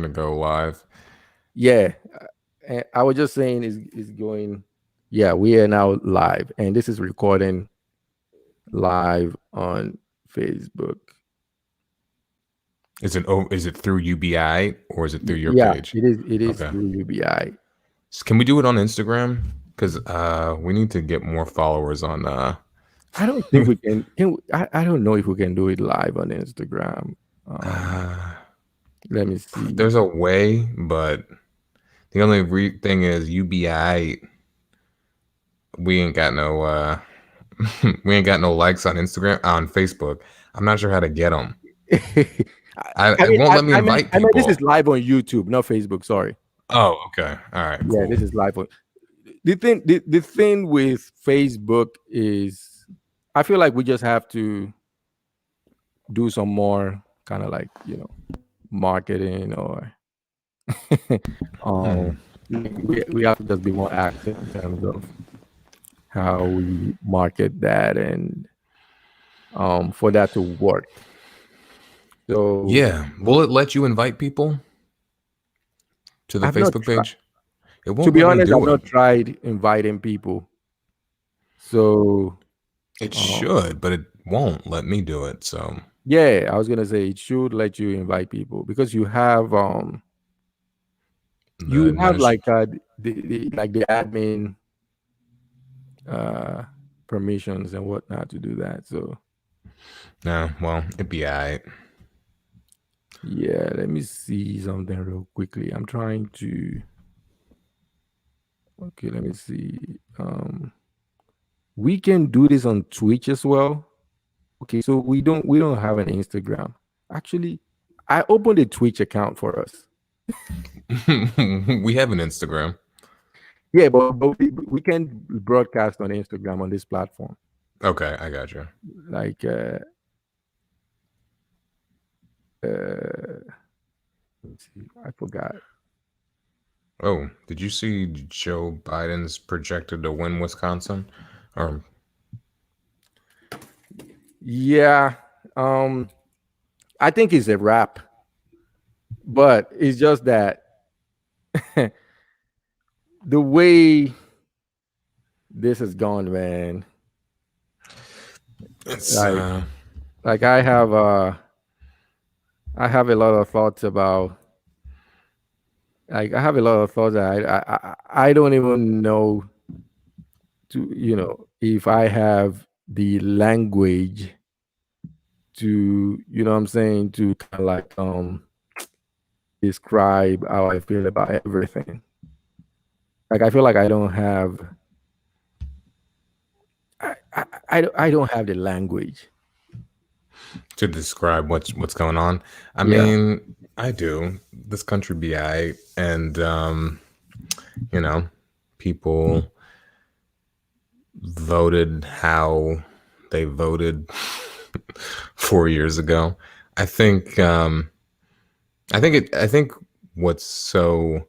gonna go live. Yeah, I was just saying is going. Yeah, we are now live, and this is recording live on Facebook. Is it through UBI or is it through your Yeah, page? it is Okay. through UBI. Can we do it on Instagram? Because we need to get more followers on. I don't think we can. I don't know if we can do it live on Instagram. Um, uh, Let me see. there's a way, but the only thing is UBI. We ain't got no. We ain't got no likes on Instagram on Facebook. I'm not sure how to get them. I It mean, won't let me invite I meant this is people. live on YouTube, not Facebook. Sorry. Oh, okay. All right, Yeah, cool. this is live on. The thing with Facebook is, I feel like we just have to do some more kind of like marketing or um we have to just be more active in terms of how we market that and for that to work. So Yeah. Will it let you invite people to the I've not Facebook tried. page? It To won't be let me honest, I've do it. not tried inviting people. So It um, should, but it won't let me do it. So yeah, I was gonna say it should let you invite people because the you have administration. like the admin uh permissions and whatnot to do that. So No, well, it'd be alright. yeah, let me see something real quickly. I'm trying to. Okay, let me see. We can do this on Twitch as well. Okay, so we don't have an Instagram. Actually, I opened a Twitch account for us. We have an Instagram. Yeah, but we can broadcast on Instagram on this platform. Okay, I got you. Like let's see, I forgot. Oh, did you see Joe Biden's projected to win Wisconsin? Or Yeah, um, I think it's a wrap, but it's just that the way this has gone, man. it's Like like I have a lot of thoughts about like I have a lot of thoughts that I don't even know to if I have the language to what I'm saying, to kind of like describe how I feel about everything. Like I feel like I don't have I don't have the language. to describe what's going on. I Yeah. mean, I do. This country be alright, and you know, people voted how they voted 4 years ago. I think I think what's so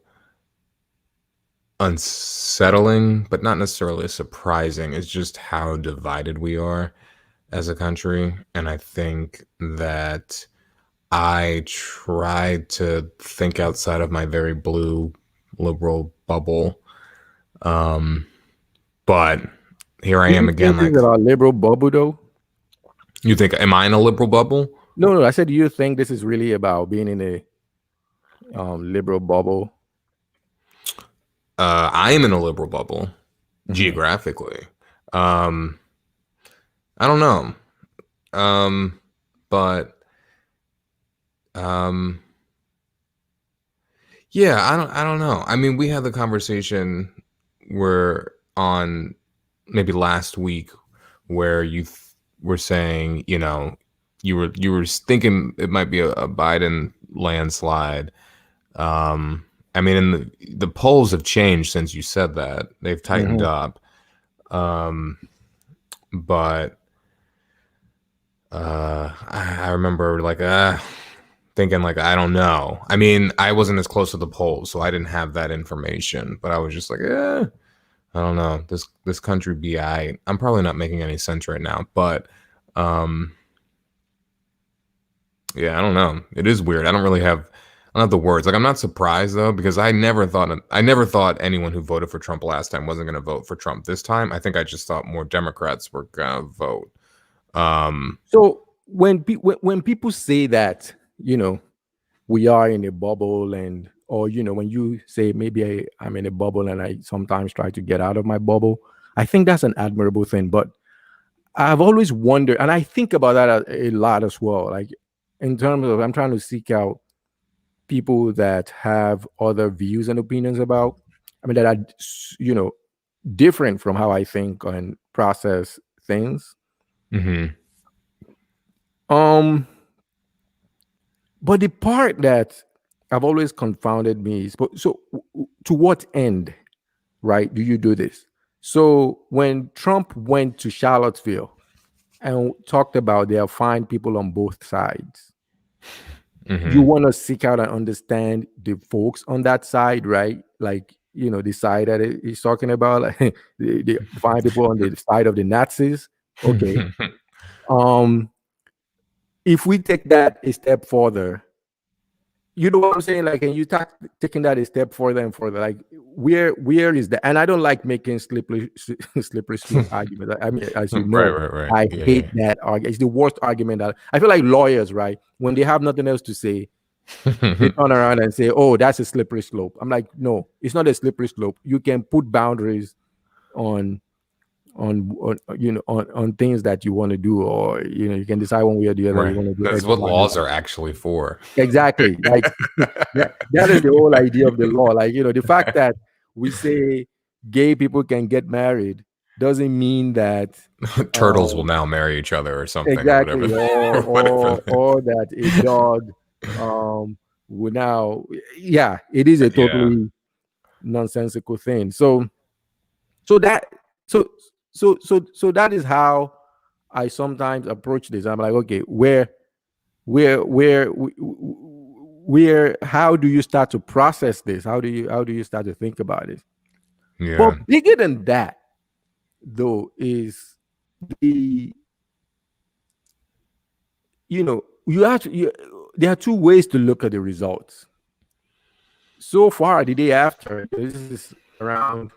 unsettling, but not necessarily surprising, is just how divided we are as a country. And I think that I try to think outside of my very blue liberal bubble. Um, but here I Do am you again. think this Like, is our liberal bubble though? you think, am I in a liberal bubble? No, no. I said, do you think this is really about being in a liberal bubble? I am in a liberal bubble Hmm. geographically. Um, I don't know. Um, but um, yeah, I don't know. I mean, we had the conversation where on maybe last week where were saying, you were thinking it might be a Biden landslide. I mean, and the polls have changed since you said that. They've tightened Hmm. up. Um, but I remember like thinking like I don't know. I mean, I wasn't as close to the polls, so I didn't have that information. But I was just like, I don't know. This country be I. I'm probably not making any sense right now, but um, yeah, I don't know. It is weird. I don't really have I don't have the words. Like I'm not surprised though because I never thought anyone who voted for Trump last time wasn't going to vote for Trump this time. I think I just thought more Democrats were going to vote. Um, So when people say that, we are in a bubble, and or when you say maybe I'm in a bubble and I sometimes try to get out of my bubble, I think that's an admirable thing. But I've always wondered, and I think about that a lot as well. Like in terms of, I'm trying to seek out people that have other views and opinions about, I mean, that are, you know, different from how I think and process things. mhm, Um, but the part that I've always confounded me is, but so to what end, right? Do you do this? So when Trump went to Charlottesville and talked about there are fine people on both sides, you mhm. want to seek out and understand the folks on that side, right? Like, the side that he's talking about, like the fine people on the side of the Nazis. Okay. Um, if we take that a step further, you know what I'm saying? Like, and you taking that a step further and further, like where is that? And I don't like making slippery slope arguments. I mean, as you Right, know, right, right. I Yeah, hate that argument. It's the worst argument. That I feel like lawyers, right? When they have nothing else to say, they yeah. turn around and say, "Oh, that's a slippery slope." I'm like, no, it's not a slippery slope. You can put boundaries on on things that you want to do, or you can decide one way or the other you Right. want to do That's X, what Y, and laws Z. are actually for. Exactly. Like that is the whole idea of the law. Like, the fact that we say gay people can get married doesn't mean that Turtles will um now marry each other or something or whatever exactly, or or whatever. that a dog will now, yeah, it is a Yeah. totally nonsensical thing. So that so so that is how I sometimes approach this. I'm like, okay, where how do you start to process this? How do you start to think about it? But Yeah. bigger than that, though, is the you have to there are two ways to look at the results. So far, the day after, this is around,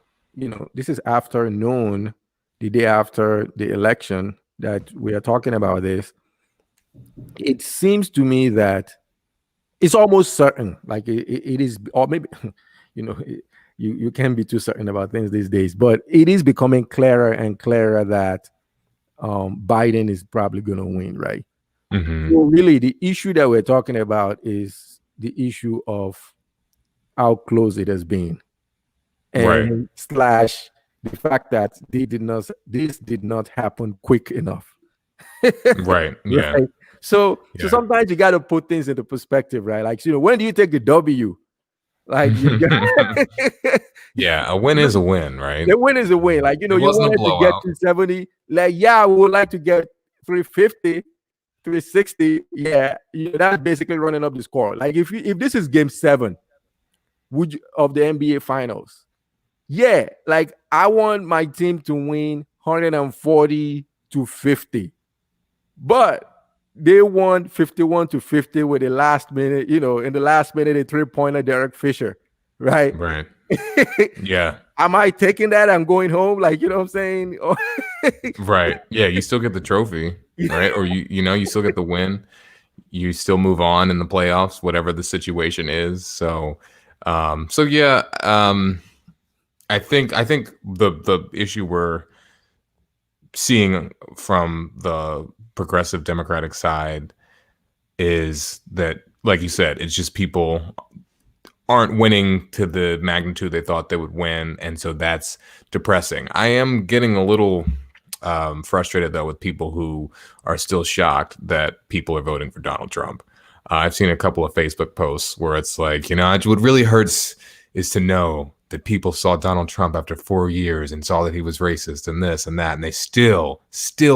this is after noon, the day after the election that we are talking about this. It seems to me that it's almost certain, like it is, or maybe, you know, you can't be too certain about things these days, but it is becoming clearer and clearer that Biden is probably going to win, right? Mhm. So really, the issue that we're talking about is the issue of how close it has been, Right. and slash the fact that this did not happen quick enough. Right. Yeah. Right. So Yeah. sometimes you got to put things into perspective, right? Like, when do you take a W? Like, Yeah, a win is a win, right? the win is a win. Like, It you wasn't a wanted to get blowout. to 70. Like, yeah, we would like to get 350, 360. Yeah, that's basically running up the score. Like, if this is game 7, of the NBA finals, yeah, like I want my team to win 140-50. But they won 51-50 with the last minute, in the last minute, a 3-pointer, Derek Fisher, right? Right. Yeah. Am I taking that? I'm going home, like, you know what I'm saying? Right. Yeah, you still get the trophy, right? Or you still get the win. You still move on in the playoffs, whatever the situation is. So yeah, I think the issue we're seeing from the progressive Democratic side is that, like you said, it's just people aren't winning to the magnitude they thought they would win, and so that's depressing. I am getting a little frustrated though with people who are still shocked that people are voting for Donald Trump. I've seen a couple of Facebook posts where it's like, what really hurts is to know that people saw Donald Trump after 4 years and saw that he was racist and this and that, and they still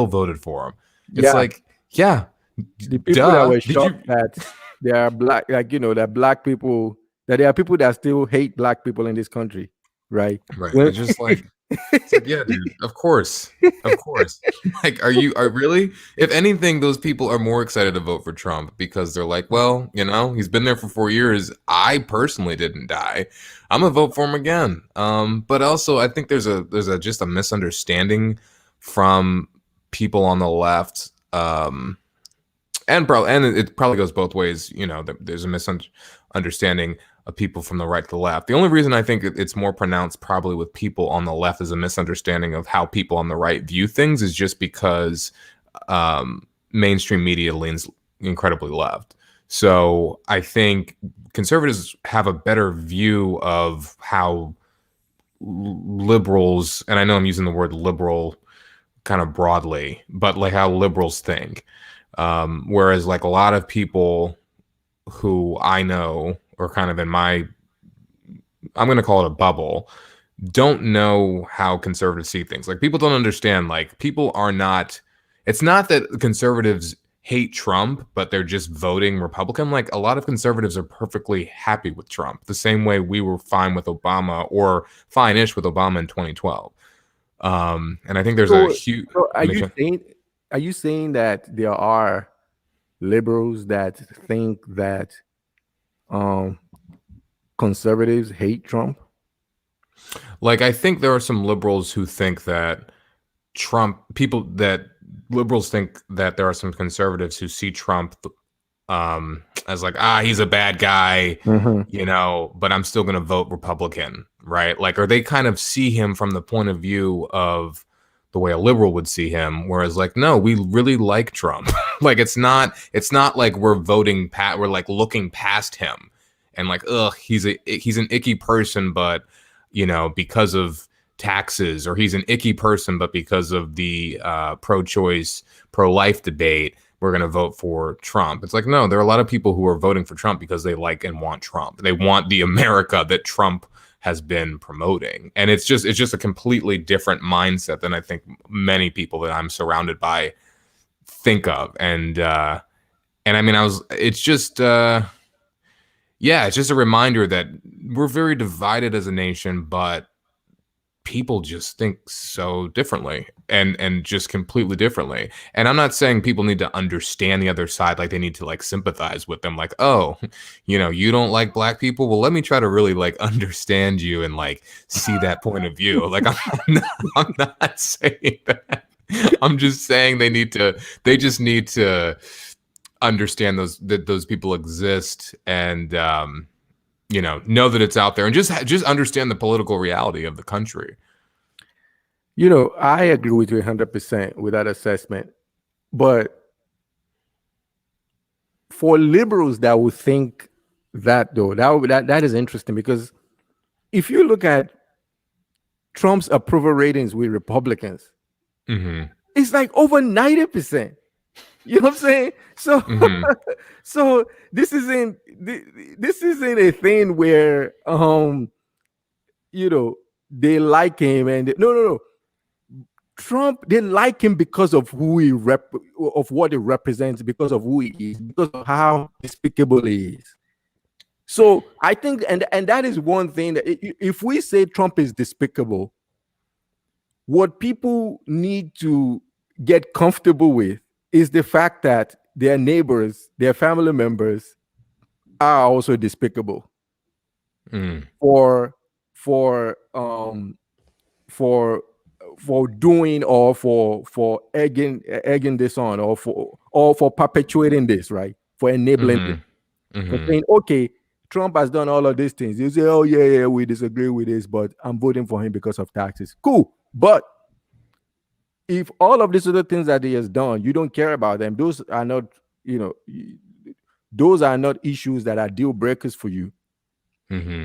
voted for him. It's Yeah, like, yeah, the people that duh. were Did you? shocked that there are black, like, that black people, that there are people that still hate black people in this country, right? Right. When It's just like, It's like, yeah, dude, of course. Of course. Like, are really? If anything, those people are more excited to vote for Trump because they're like, well, he's been there for 4 years. I personally didn't die. I'm gonna vote for him again. But also I think there's a just a misunderstanding from people on the left. And it probably goes both ways. There's a misunderstanding of people from the right to the left. The only reason I think it's more pronounced probably with people on the left is a misunderstanding of how people on the right view things is just because mainstream media leans incredibly left. So I think conservatives have a better view of how liberals, and I know I'm using the word liberal kind of broadly, but like how liberals think. Whereas like a lot of people who I know or kind of in I'm going to call it a bubble, don't know how conservatives see things. Like people don't understand, like people are not, it's not that conservatives hate Trump, but they're just voting Republican. Like a lot of conservatives are perfectly happy with Trump, the same way we were fine with Obama or fine-ish with Obama in 2012. And I think there's a So, huge, so are you saying that there are liberals that think that um conservatives hate Trump? like, I think there are some liberals who think that liberals think that there are some conservatives who see Trump as like, he's a bad guy, Hmm. but I'm still going to vote Republican, right? Like, or they kind of see him from the point of view of the way a liberal would see him, whereas like, no, we really like Trump. Like, it's not like we're like looking past him and like, ugh, he's an icky person, but because of taxes, or he's an icky person, but because of the pro-choice, pro-life debate, we're going to vote for Trump. It's like, no, there are a lot of people who are voting for Trump because they like and want Trump. They want the America that Trump has been promoting. And it's just a completely different mindset than I think many people that I'm surrounded by think of. And I mean, it's just a reminder that we're very divided as a nation, but people just think so differently and just completely differently. And I'm not saying people need to understand the other side, like they need to like sympathize with them, like, oh, you don't like black people, well, let me try to really like understand you and like see that point of view. Like I'm not saying that. I'm just saying they just need to understand that those people exist, and know that it's out there, and just understand the political reality of the country. I agree with you 100% with that assessment. But for liberals that would think that, though, that is interesting, because if you look at Trump's approval ratings with Republicans, Mm-hmm. it's like over 90%. You know what I'm saying? So, Mm-hmm. so this isn't a thing where they like him, and no. Trump, they like him because of of what he represents, because of who he is, because of how despicable he is. So I think, and that is one thing that if we say Trump is despicable, what people need to get comfortable with is the fact that their neighbors, their family members are also despicable Mm. for for um for doing, or for egging this on, or for perpetuating this, right? For enabling this, Mm-hmm. for Mm-hmm. saying, okay, Trump has done all of these things. You say, oh yeah, we disagree with this, but I'm voting for him because of taxes. Cool. But if all of these other things that he has done, you don't care about them, those are not, you know, those are not issues that are deal breakers for you. Mm-hmm.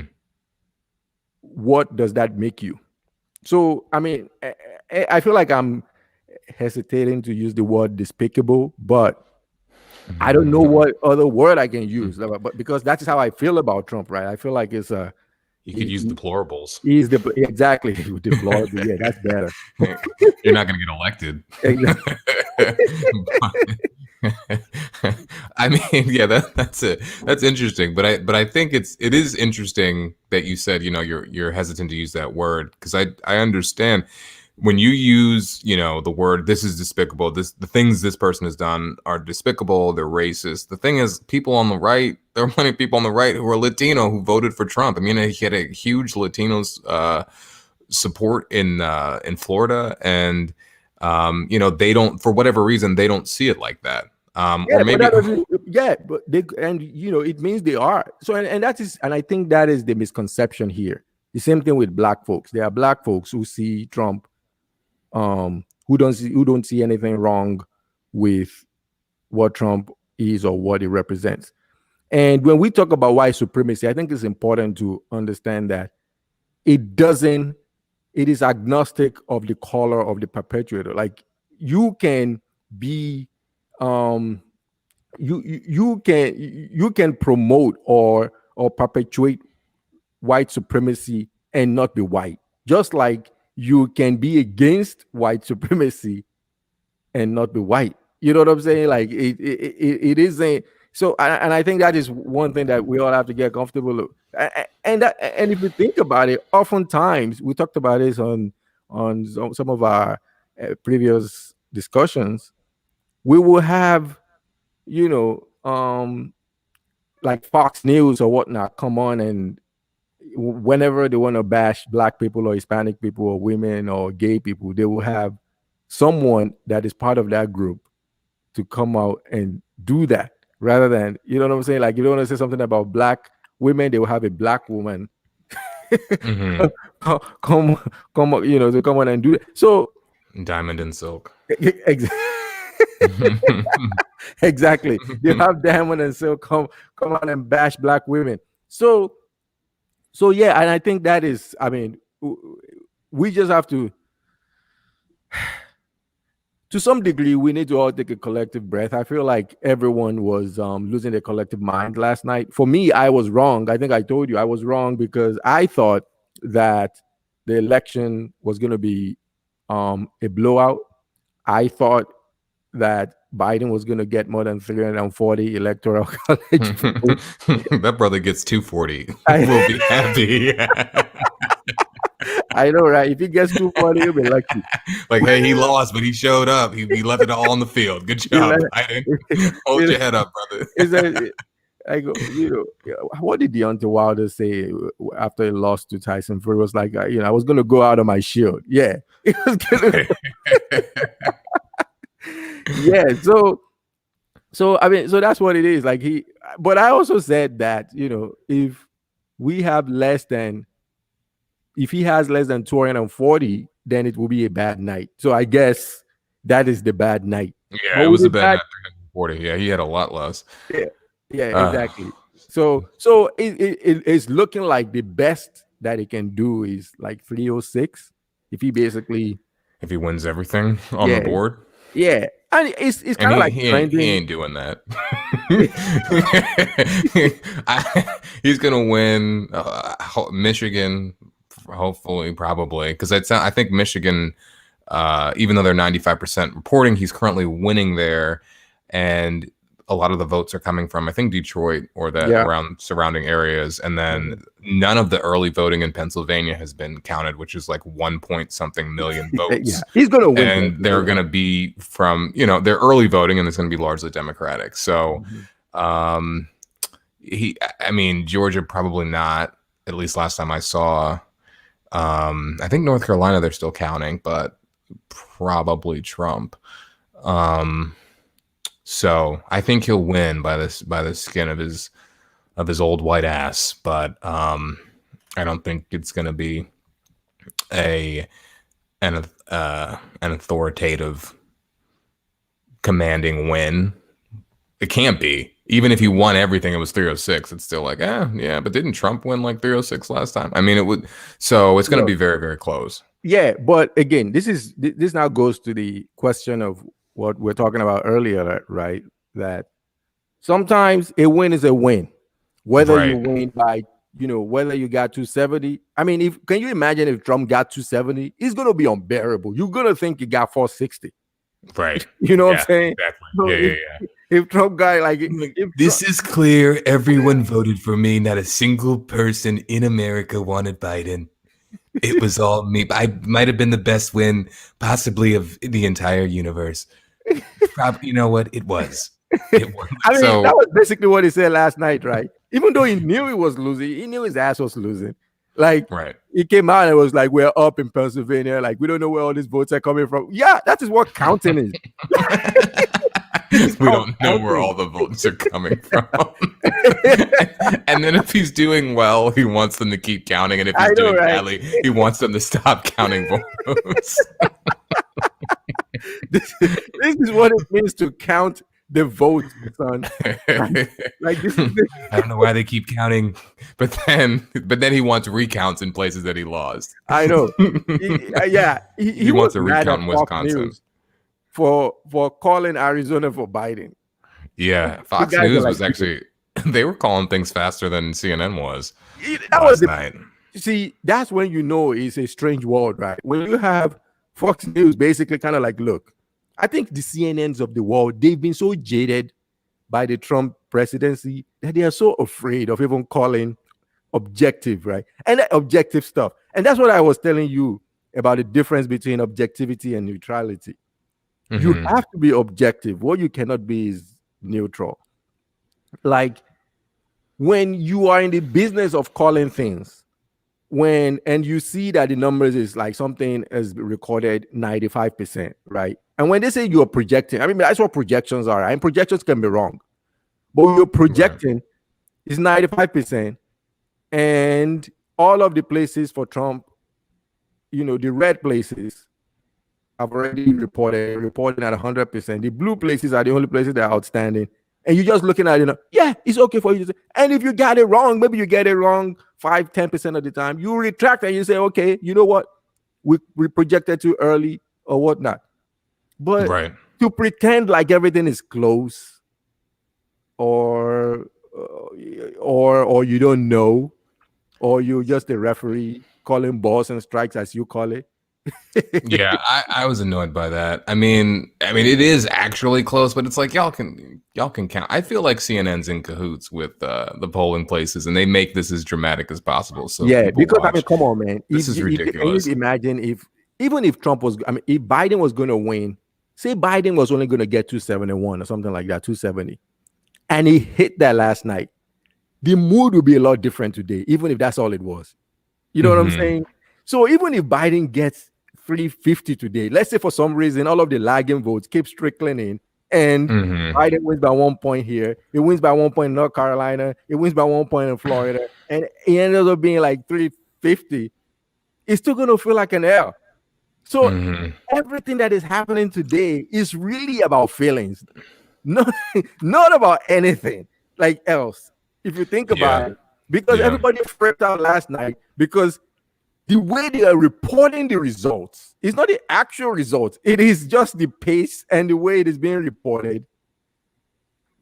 What does that make you? So, I mean, I feel like I'm hesitating to use the word despicable, but I don't know what other word I can use. But because that is how I feel about Trump, right? I feel like You could he, use deplorables. he's exactly deplorable. Yeah, that's better. You're not going to get elected. Exactly. but, I mean, yeah, that's it. That's interesting, but I think it is interesting that you said, you're hesitant to use that word, because I understand when you use, the word, this is despicable, the things this person has done are despicable, they're racist. The thing is, people on the right, there are plenty of people on the right who are Latino who voted for Trump. I mean, he had a huge Latinos support in Florida, and they don't, for whatever reason, they don't see it like that. Or Yeah, but maybe. that doesn't. Yeah, but they, and it means they are. So, and that is, and I think that is the misconception here. The same thing with black folks. There are black folks who see Trump, who don't see anything wrong with what Trump is or what he represents. And when we talk about white supremacy, I think it's important to understand that it doesn't. It is agnostic of the color of the perpetrator. Like, you can be, um you can promote or perpetuate white supremacy and not be white, just like you can be against white supremacy and not be white. You know what I'm saying? Like, it isn't. So, and I think that is one thing that we all have to get comfortable with. And if you think about it, oftentimes we talked about this on some of our previous discussions. We will have, you know, like Fox News or whatnot come on, and whenever they want to bash black people or Hispanic people or women or gay people, they will have someone that is part of that group to come out and do that, rather than, you know what I'm saying? Like, if you want to say something about black women, they will have a black woman Mhm. come to come on and do it. So Diamond and Silk. ex- exactly, they have Diamond and Silk come out and bash black women. So yeah, and I think that is, I mean, we just have to some degree, we need to all take a collective breath. I feel like everyone was losing their collective mind last night. For me, I was wrong. I think I told you I was wrong, because I thought that the election was going to be a blowout. I thought that Biden was going to get more than 340 electoral college votes. That brother gets 240. We'll I, be happy. I know, right? If he gets 240, he'll be lucky. Like, hey, he lost, but he showed up. He left it all on the field. Good He job, let- Biden. Hold your head up, brother. Is that I go, what did Deontay Wilder say after he lost to Tyson Fury? It was like, I was going to go out of my shield. Yeah, it was gonna, yeah. So I mean, so that's what it is. Like, but I also said that, if we have less than, if he has less than 240, then it will be a bad night. So I guess that is the bad night. Yeah, But it with was the a bad bad, night. 340. Yeah, he had a lot less. yeah, yeah, Uh, exactly. So it's looking like the best that he can do is like 306. If he basically, if he wins everything on the yeah, board, yeah, and it's and kind of he like he ain't, he trending. ain't doing that. He's gonna win Michigan, hopefully, probably, because I think Michigan, even though they're 95% reporting, he's currently winning there, and a lot of the votes are coming from, I think, Detroit or that Yeah. around surrounding areas, and then Mhm. none of the early voting in Pennsylvania has been counted, which is like 1 point something million Yeah, votes, he's gonna win and they're Pennsylvania. going to be from their early voting, and it's going to be largely Democratic. So Mhm. um I mean, Georgia probably not, at least last time I saw. I think North Carolina they're still counting, but probably Trump. um so I think he'll win by the skin of his old white ass, but I don't think it's going to be a an authoritative, commanding win. It can't be. Even if he won everything, it was 306. It's still like, yeah, but didn't Trump win like 306 last time? I mean, it would. So it's going to No, be very, very close. yeah, but again, this now goes to the question of what we're talking about earlier, right? That sometimes a win is a win, whether you Right. win by, whether you got 270. I mean, if can you imagine if Trump got 270? It's gonna be unbearable. You're gonna think he got 460. Right. You know what I'm Yeah. saying? Exactly. So Yeah. Yeah. it, Yeah. if Trump guy like Like, if Trump, this is clear. Everyone voted for me. Not a single person in America wanted Biden. It was all me. I might have been the best win, possibly of the entire universe. Probably, you know what? It was. It was. I mean, that So, was basically what he said last night, right? Even though he knew he was losing, he knew his ass was losing. Like right. he came out and was like, "We're up in Pennsylvania. Like we don't know where all these votes are coming from." Yeah, that is what counting is. This is We called don't know where counting. all the votes are coming from. And then if he's doing well, he wants them to keep counting. And if I he's know, doing right? badly, he wants them to stop counting votes. This is what it means to count the votes, son. Like this is the, I don't know why they keep counting, but then he wants recounts in places that he lost. I know. Yeah, he He was wants a mad recount at in Fox Wisconsin. News for calling Arizona for Biden. Yeah, The Fox guys are News like, was actually they were calling things faster than CNN was that was last the night. see. That's when you know it's a strange world, right? When you have Fox News basically kind of like, look, I think the CNNs of the world they've been so jaded by the Trump presidency that they are so afraid of even calling objective, right? And that objective stuff. And that's what I was telling you about the difference between objectivity and neutrality. You Mhm. have to be objective. What you cannot be is neutral. Like when you are in the business of calling things, when and you see that the numbers is like something is recorded 95%, right? And when they say you're projecting, I mean that's what projections are, right? And projections can be wrong, but you're Right. projecting is 95%, and all of the places for Trump, the red places have already reporting at 100%. The blue places are the only places that are outstanding. And you're just looking at it, yeah, it's okay for you to say. And if you got it wrong, maybe you get it wrong 5-10% of the time, you retract and you say, okay, you know what? We projected too early or whatnot. But Right. to pretend like everything is close or or you don't know, or you're just a referee calling balls and strikes as you call it. Yeah, I was annoyed by that. I mean, it is actually close, but it's like y'all can count. I feel like CNN's in cahoots with the polling places, and they make this as dramatic as possible, so Yeah, people because I mean, watch. come on, man. This is Can you ridiculous. imagine if even if Trump was, I mean, if Biden was going to win, say Biden was only going to get 271 or something like that, 270, and he hit that last night, the mood would be a lot different today, even if that's all it was. You know what I'm Hmm. saying? So even if Biden gets 350 today, let's say for some reason all of the lagging votes keep trickling in, and Hmm. Biden wins by 1 point here, he wins by 1 point in North Carolina, he wins by 1 point in Florida, and it ends up being like 350, it's still going to feel like an L. So Hmm. everything that is happening today is really about feelings, not, not about anything like else. If you think about Yeah. it, because Yeah. everybody freaked out last night because the way they are reporting the results is not the actual results. It is just the pace and the way it is being reported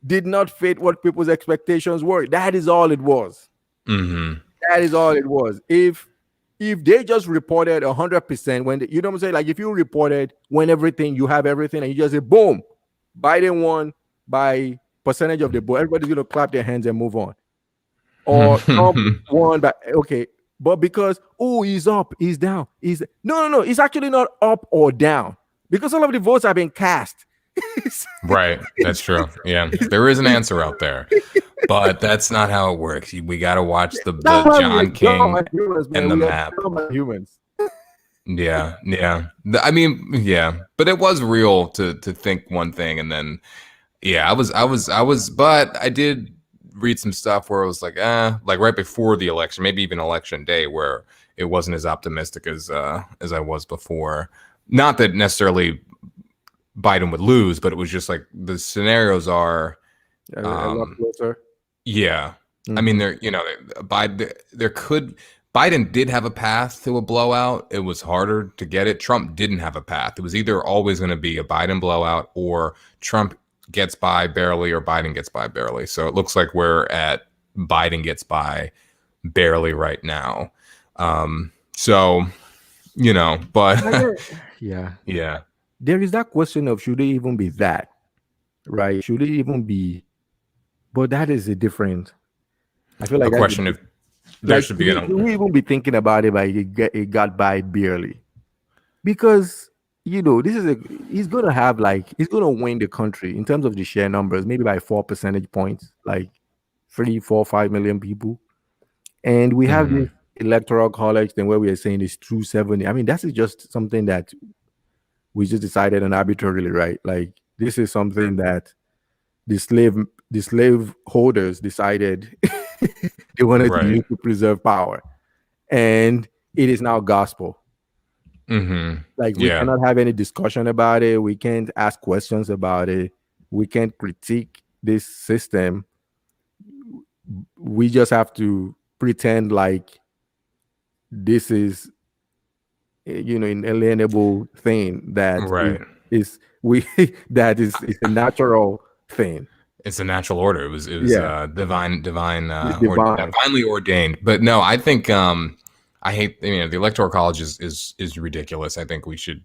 did not fit what people's expectations were. That is all it was. Hmm. That is all it was. If they just reported 100% when you know what I'm saying, like if you reported when everything you have everything and you just say boom, Biden won by percentage of the vote, everybody's gonna clap their hands and move on. Or Trump won by okay, but because he's up, he's down, he's no, it's actually not up or down because all of the votes have been cast. it's, Right. That's it's, true. it's, Yeah. There is an answer out there, but that's not how it works. We got to watch the that's why we are John dumb King as humans, man. and the We are map. dumb as humans. Yeah, yeah. I mean, yeah, but it was real to think one thing and then, yeah, I was, but I did read some stuff where it was like right before the election, maybe even election day, where it wasn't as optimistic as I was before. Not that necessarily Biden would lose, but it was just like the scenarios are, A lot um, closer. yeah. I mean, Mhm. Biden did have a path to a blowout. It was harder to get it. Trump didn't have a path. It was either always going to be a Biden blowout or Trump gets by barely or Biden gets by barely. So it looks like we're at Biden gets by barely right now. So, but Yeah. yeah. There is that question of should it even be that? right? Should it even be? But that is a different. I feel A like that's question if there like should be should an we even be thinking about it? Like it got by barely because this is a he's gonna have like he's gonna win the country in terms of the share numbers, maybe by 4 percentage points, like 3, 4, 5 million people. And we have this Mhm. electoral college thing where we are saying it's 270. I mean, that is just something that we just decided on arbitrarily, right? Like this is something that the slave the slave holders decided they wanted to Right. use to preserve power. And it is now gospel. Mhm. Like we Yeah. cannot have any discussion about it. We can't ask questions about it. We can't critique this system. We just have to pretend like this is inalienable thing that is, Right. is we that is a natural thing. It's a natural order. It was Yeah, divine it's or divine. divinely ordained. But no, I think I hate the electoral college is ridiculous. I think we should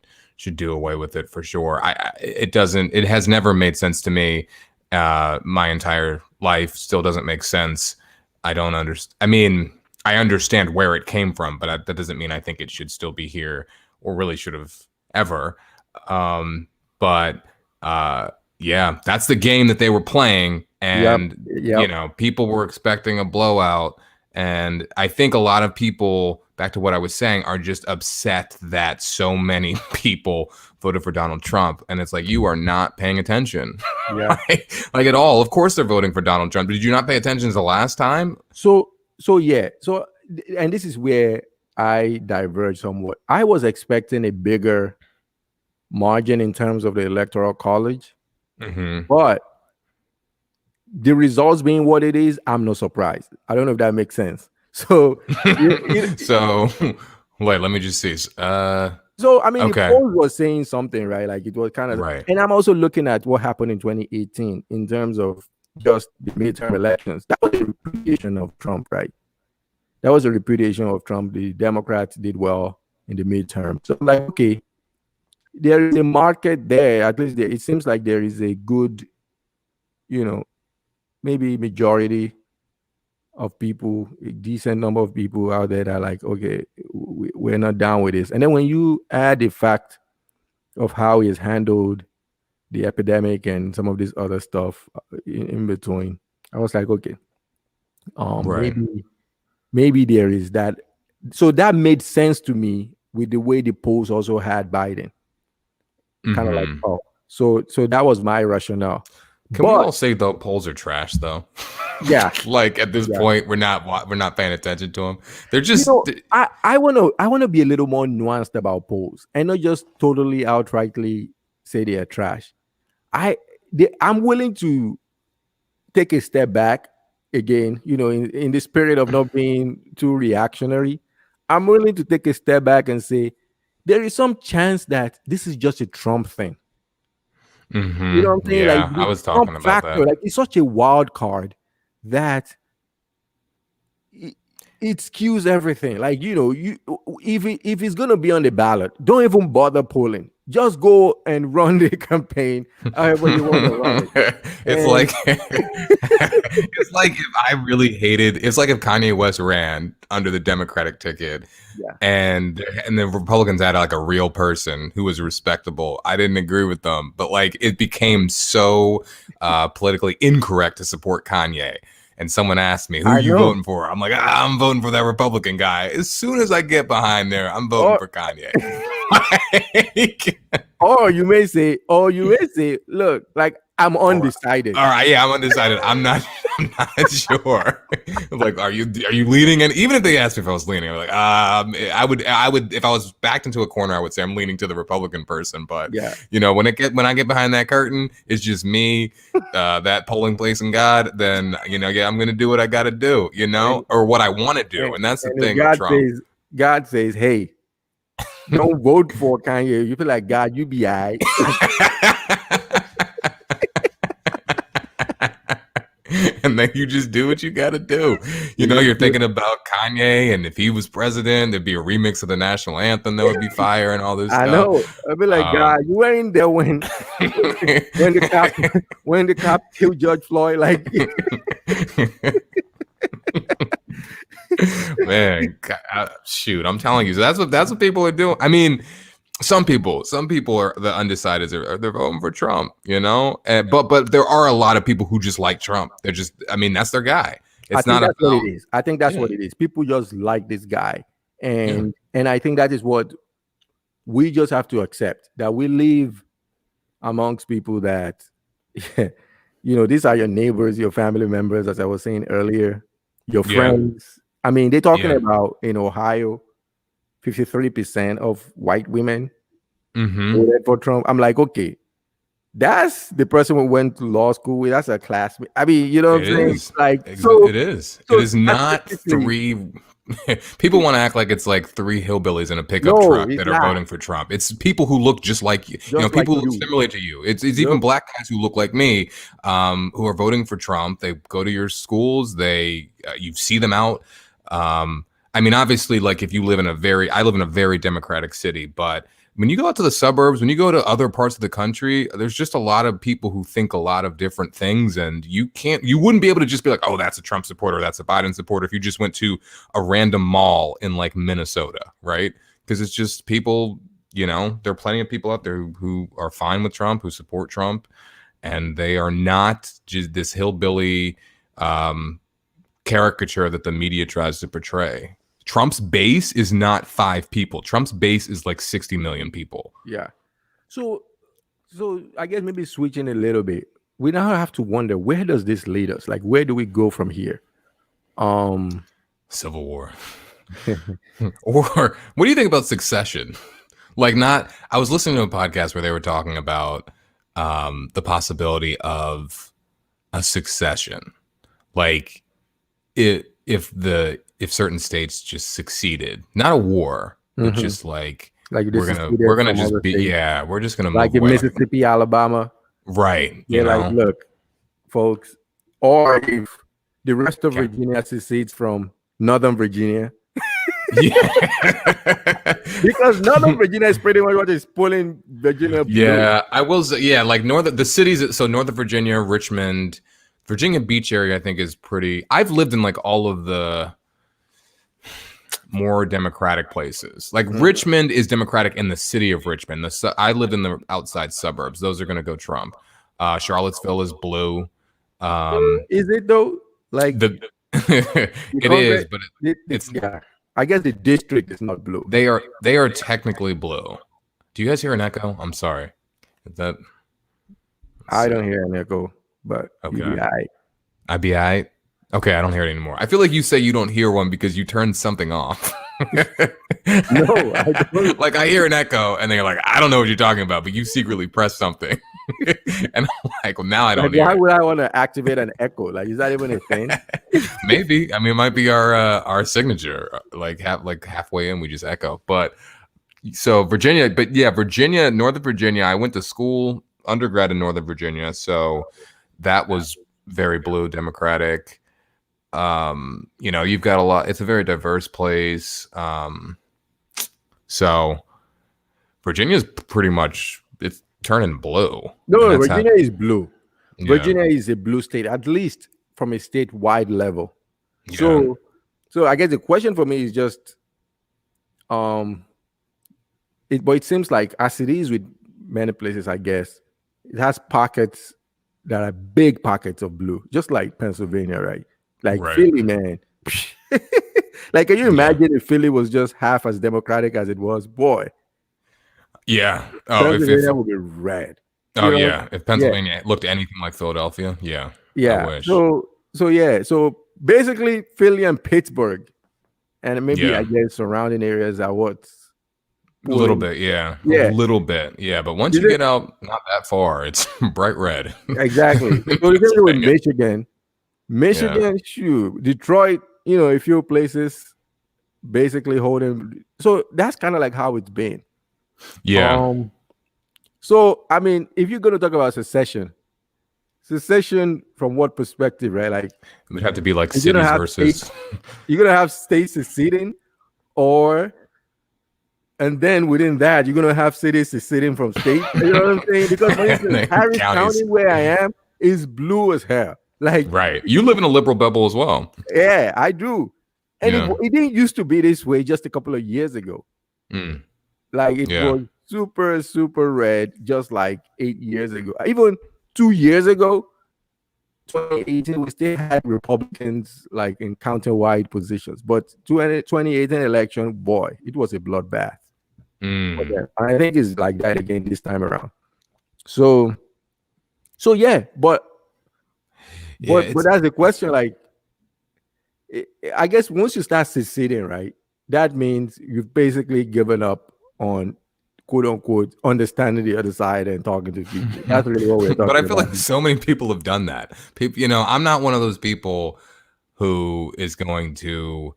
do away with it for sure. It doesn't it has never made sense to me. My entire life still doesn't make sense. I don't understand. I mean, I understand where it came from, but that doesn't mean I think it should still be here or really should have ever. But yeah, that's the game that they were playing, Yep, and yep. people were expecting a blowout, and I think a lot of people, back to what I was saying, are just upset that so many people voted for Donald Trump, and it's like you are not paying attention, Yeah. like at all. Of course, they're voting for Donald Trump. Did you not pay attention the last time? So yeah. And this is where I diverge somewhat. I was expecting a bigger margin in terms of the electoral college, Hmm. but the results being what it is, I'm not surprised. I don't know if that makes sense. So, So, wait, let me just see. so I mean, the Okay, poll was saying something, right? Like it was kind of, right. and I'm also looking at what happened in 2018 in terms of just the midterm elections. That was a repudiation of Trump, right? That was a repudiation of Trump. The Democrats did well in the midterm. So, I'm like, okay, there is a market there. At least it seems like there is a good, you know, maybe majority of people, a decent number of people out there that are like, okay, we're not down with this. And then when you add the fact of how he has handled the epidemic and some of this other stuff in between, I was like, okay, Right. maybe there is that. So that made sense to me with the way the polls also had Biden, kind of like, Hmm. oh, so that was my rationale. Can we But all say the polls are trash though? yeah, Like at this yeah. point, we're not paying attention to them. They're just I want to be a little more nuanced about polls and not just totally outrightly say they are trash. I'm willing to take a step back again, in the spirit of not being too reactionary. I'm willing to take a step back and say there is some chance that this is just a Trump thing. You know what I'm saying? Like Yeah, I the was Trump talking about factor, that. like it's such a wild card that it, it skews everything. Like you if it's gonna be on the ballot, don't even bother polling. Just go and run the campaign however you want to run it. It's And like it's like if I really hated. It's like if Kanye West ran under the Democratic ticket, yeah, and the Republicans had like a real person who was respectable. I didn't agree with them, but like it became so politically incorrect to support Kanye. And someone asked me, "Who are I you know. voting for?" I'm like, I'm voting for that Republican guy. As soon as I get behind there, I'm voting Or for Kanye. Like, or you may say, look, like I'm or undecided. all right, yeah, I'm undecided. I'm not. I'm not sure. Like, are you leaning? And even if they asked me if I was leaning, I'm like, I would if I was backed into a corner, I would say I'm leaning to the Republican person. But Yeah. when I get behind that curtain, it's just me, that polling place and God. Then yeah, I'm gonna do what I got to do, And, or what I want to do, and, and that's the and if thing with Trump. God says, hey, don't vote for Kanye, you feel like God, you be aight. and then you just do what you got to do. You You know, just you're do thinking about Kanye, and if he was president, there'd be a remix of the national anthem that would be fire and all this I stuff. know. I'd be like, Um, God, you were in there when the cop when the cop killed George Floyd. Like, Man, shoot, I'm telling you, that's what people are doing. I mean, some people are the undecideds they're voting for Trump, you know. But there are a lot of people who just like Trump. They're just, I mean, that's their guy. I It's think not that's what about it is. I think that's yeah, what it is. People just like this guy, yeah, and I think that is what we just have to accept, that we live amongst people that, these are your neighbors, your family members, as I was saying earlier, your yeah, friends. I mean, they're talking yeah. about in Ohio, 53% of white women Mm-hmm. voted for Trump. I'm like, okay, that's the person we went to law school with. That's a classmate. I mean, you know what It I'm saying? is. Like, It is. It so is not statistically, three. People want to act like it's like three hillbillies in a pickup no, truck it's that are not voting for Trump. It's people who look just like you. You know, just like people who look you. similar to you. It's even Yep. black guys who look like me, who are voting for Trump. They go to your schools. You see them out. I mean, obviously, like if you live in I live in a very democratic city, but when you go out to the suburbs, when you go to other parts of the country, there's just a lot of people who think a lot of different things, and you wouldn't be able to just be like, oh, that's a Trump supporter, that's a Biden supporter, if you just went to a random mall in like Minnesota, right? Because it's just people, there are plenty of people out there who are fine with Trump, who support Trump, and they are not just this hillbilly caricature that the media tries to portray. Trump's base is not 5 people. Trump's base is like 60 million people. Yeah. So, I guess maybe switching a little bit, we now have to wonder, where does this lead us? Like, where do we go from here? Civil War. Or what do you think about succession? I was listening to a podcast where they were talking about the possibility of a succession. Like if certain states just succeeded, not a war, but Mhm. just like Like we're this is gonna needed we're gonna from just other be states, we're just gonna like move in away, Mississippi, Alabama. right, They're like, look, folks, or if the rest of okay. Virginia secedes from Northern Virginia, Yeah. because Northern Virginia is pretty much what is pulling Virginia blue. Yeah, I will say, yeah, like the cities, so Northern Virginia, Richmond, Virginia Beach area, I think is pretty. I've lived in like all of the more democratic places. Like Richmond is democratic in the city of Richmond. I lived in the outside suburbs. Those are going to go Trump. Charlottesville is blue. Is it though? Like The the it is, Congress, but it's yeah. I guess the district is not blue. they are technically blue. Do you guys hear an echo? I'm sorry. Is that let's I see. don't hear an echo, but you be Okay. all right. I'd be aight. Okay, I don't hear it anymore. I feel like you say you don't hear one because you turned something off. No, I don't. Like I hear an echo, and then you're like, I don't know what you're talking about, but you secretly pressed something, and I'm like, well, now I Like, don't hear why it. would I want to activate an echo? Like, is that even a thing? Maybe, I mean, it might be our signature. Like halfway in, we just echo. But so Virginia, but yeah, Virginia, Northern Virginia. I went to school undergrad in Northern Virginia, so that was very blue, Democratic. You've got a lot. It's a very diverse place. So Virginia's pretty much it's turning blue, and No, that's how. Virginia is blue. Yeah, Virginia is a blue state, at least from a statewide level. yeah, So I guess the question for me is just, um, but it seems like as it is with many places, I guess it has pockets that are big pockets of blue, just like Pennsylvania, right? Like right. Philly, man. Like, can you Yeah, imagine if Philly was just half as democratic as it was? Boy, yeah. Oh, if Pennsylvania would be red. oh You know? yeah, if Yeah, Pennsylvania looked anything like Philadelphia, yeah, I yeah. wish. So basically, Philly and Pittsburgh, and maybe I Yeah, guess surrounding areas are what's a little pulling. bit. Yeah, a Yeah, little bit. Yeah, but once is you it get out, not that far, it's bright red. exactly? So the Just same with saying. Michigan. Yeah, Michigan, shoot, Detroit, a few places basically holding. So that's kind of like how it's been. yeah, Um, so I mean, if you're gonna talk about secession, secession from what perspective, right? Like It would have to be like you're gonna cities have versus. states seceding, or and then within that, you're gonna have cities seceding from states. You know what I'm saying? Because for instance, Harris County, Counties. where I am, is blue as hell. Like, Right. You live in a liberal bubble as well. yeah, I do. And Yeah. it didn't used to be this way just a couple of years ago. Mm. Like it Yeah. was super, super red just like 8 years ago. Even 2 years ago, 2018, we still had Republicans like in counter-wide positions. But 2018 election, boy, it was a bloodbath. Mm. Yeah, I think it's like that again this time around. So, yeah, Yeah. but that's the question. Like, I guess once you start seceding, right, that means you've basically given up on quote unquote understanding the other side and talking to people. That's really what we're But I talking feel about. like so many people have done that. People, I'm not one of those people who is going to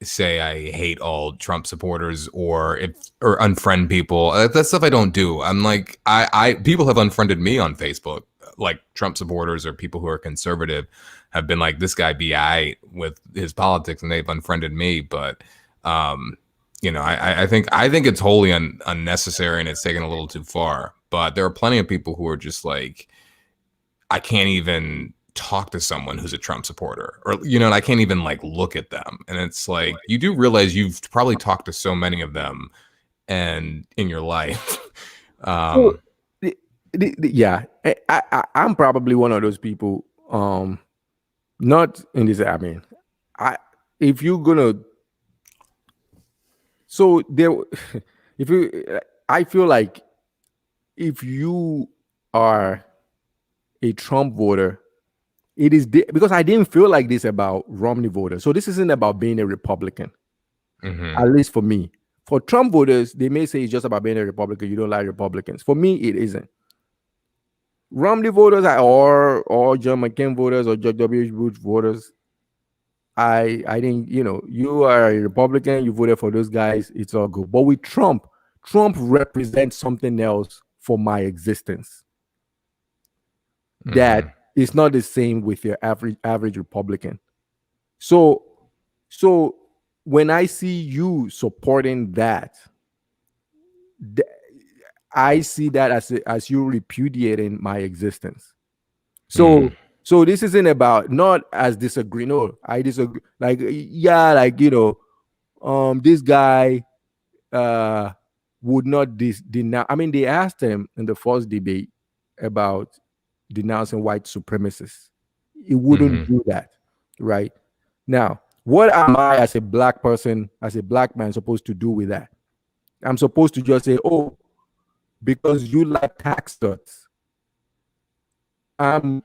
say I hate all Trump supporters or unfriend people. That's stuff I don't do. I'm like I people have unfriended me on Facebook, like Trump supporters or people who are conservative have been like, this guy Be Aiight with his politics, and they've unfriended me. But I think it's wholly unnecessary, and it's taken a little too far. But there are plenty of people who are just like, I can't even talk to someone who's a Trump supporter, or and I can't even like look at them. And it's like, you do realize you've probably talked to so many of them and in your life. So, yeah, I'm probably one of those people. Not in this. I mean, I if you're gonna, so there, if you, I feel like if you are a Trump voter, it is because I didn't feel like this about Romney voters. So this isn't about being a Republican, at least for me. For Trump voters, they may say it's just about being a Republican. You don't like Republicans. For me, it isn't. Romney voters or John McCain voters or George W. Bush voters, I didn't, you are a Republican, you voted for those guys, it's all good. But with Trump represents something else for my existence that is not the same with your average Republican. So when I see you supporting that, I see that as you repudiating my existence. So this isn't about, not as disagree. No, I disagree. Like, yeah, like, this guy would not denounce. I mean, they asked him in the first debate about denouncing white supremacists. He wouldn't do that, right? Now, what am I as a black person, as a black man, supposed to do with that? I'm supposed to just say, oh, because you like tax cuts, I'm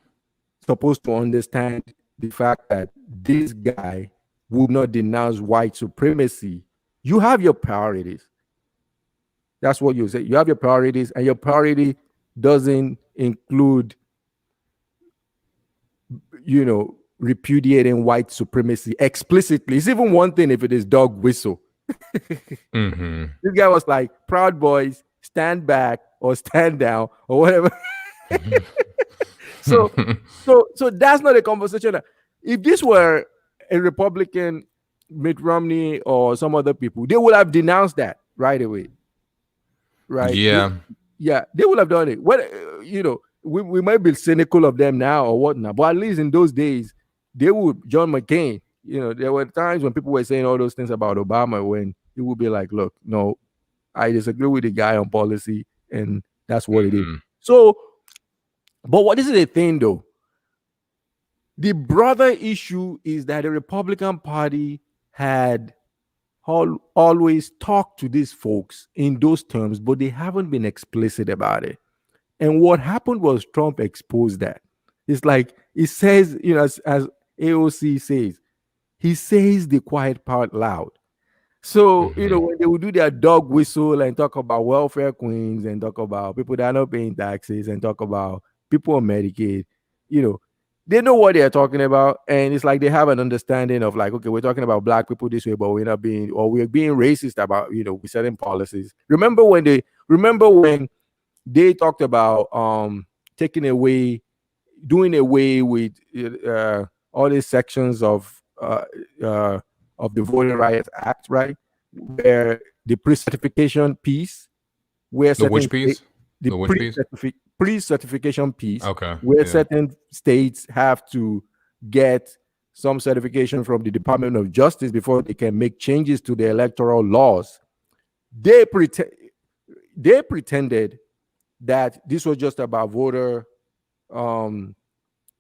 supposed to understand the fact that this guy would not denounce white supremacy. You have your priorities. That's what you say. You have your priorities, and your priority doesn't include, repudiating white supremacy explicitly. It's even one thing if it is dog whistle. This guy was like, Proud Boys, stand back or stand down or whatever. So that's not a conversation. If this were a Republican, Mitt Romney or some other people, they would have denounced that right away. Right? Yeah. They would have done it. What we might be cynical of them now or whatnot, but at least in those days, they would. John McCain, there were times when people were saying all those things about Obama when he would be like, look, no, I disagree with the guy on policy, and that's what it is. So, but what is the thing though? The broader issue is that the Republican Party had always talked to these folks in those terms, but they haven't been explicit about it. And what happened was Trump exposed that. It's like it says, as AOC says, he says the quiet part loud. So, when they would do their dog whistle and talk about welfare queens and talk about people that are not paying taxes and talk about people on Medicaid, they know what they're talking about. And it's like they have an understanding of like, okay, we're talking about black people this way, but we're being racist about, with certain policies. Remember when they talked about taking away, doing away with all these sections of the Voting Rights Act, right, where the pre-certification piece, where The certain which piece? state, the The which piece? pre-certification piece, Okay. where Yeah. certain states have to get some certification from the Department of Justice before they can make changes to the electoral laws. They pretend they pretended that this was just about um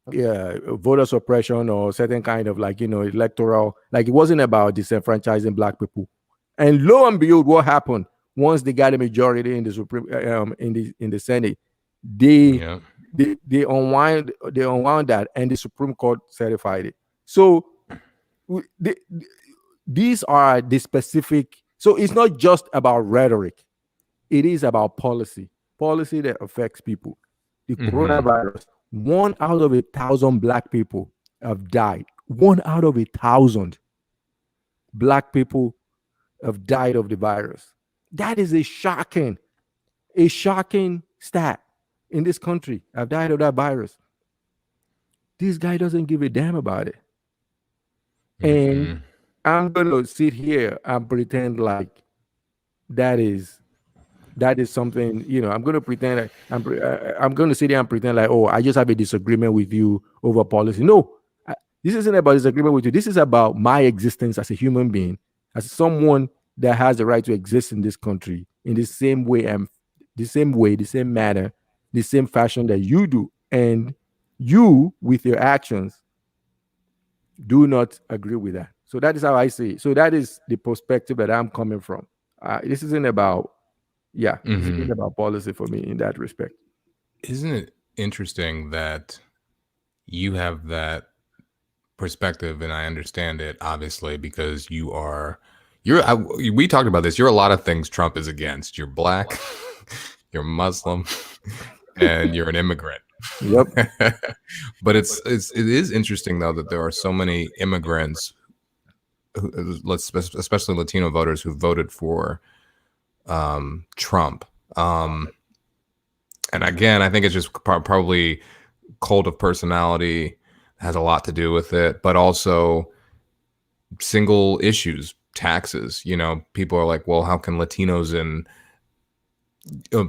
voter suppression or certain kind of, like, electoral, like it wasn't about disenfranchising black people. And lo and behold, what happened once they got a majority in the supreme in the Senate, they Yeah. they unwound that, and the Supreme Court certified it. So w- the, these are the specific. So it's not just about rhetoric, it is about policy that affects people. The Mm-hmm. coronavirus, 1 out of 1,000 black people have died. 1 out of 1,000 black people have died of the virus. That is a shocking stat in this country. Have died of that virus. This guy doesn't give a damn about it. And Mm-mm. I'm gonna sit here and pretend like that is that is something, I'm going to pretend like I'm going to sit there and pretend like, oh, I just have a disagreement with you over policy. No, this isn't about disagreement with you. This is about my existence as a human being, as someone that has the right to exist in this country in the same way, and the same manner, the same fashion that you do. And you, with your actions, do not agree with that. So that is how I see it. So that is the perspective that I'm coming from. This isn't about, yeah, this isn't Mm-hmm. about policy for me in that respect. Isn't it interesting that you have that perspective, and I understand it obviously because we talked about this. You're a lot of things Trump is against. You're black, you're Muslim, and you're an immigrant. Yep. But it is interesting though that there are so many immigrants, especially Latino voters, who voted for Trump. And again, I think it's just probably cult of personality has a lot to do with it, but also single issues, taxes. People are like, well, how can Latinos in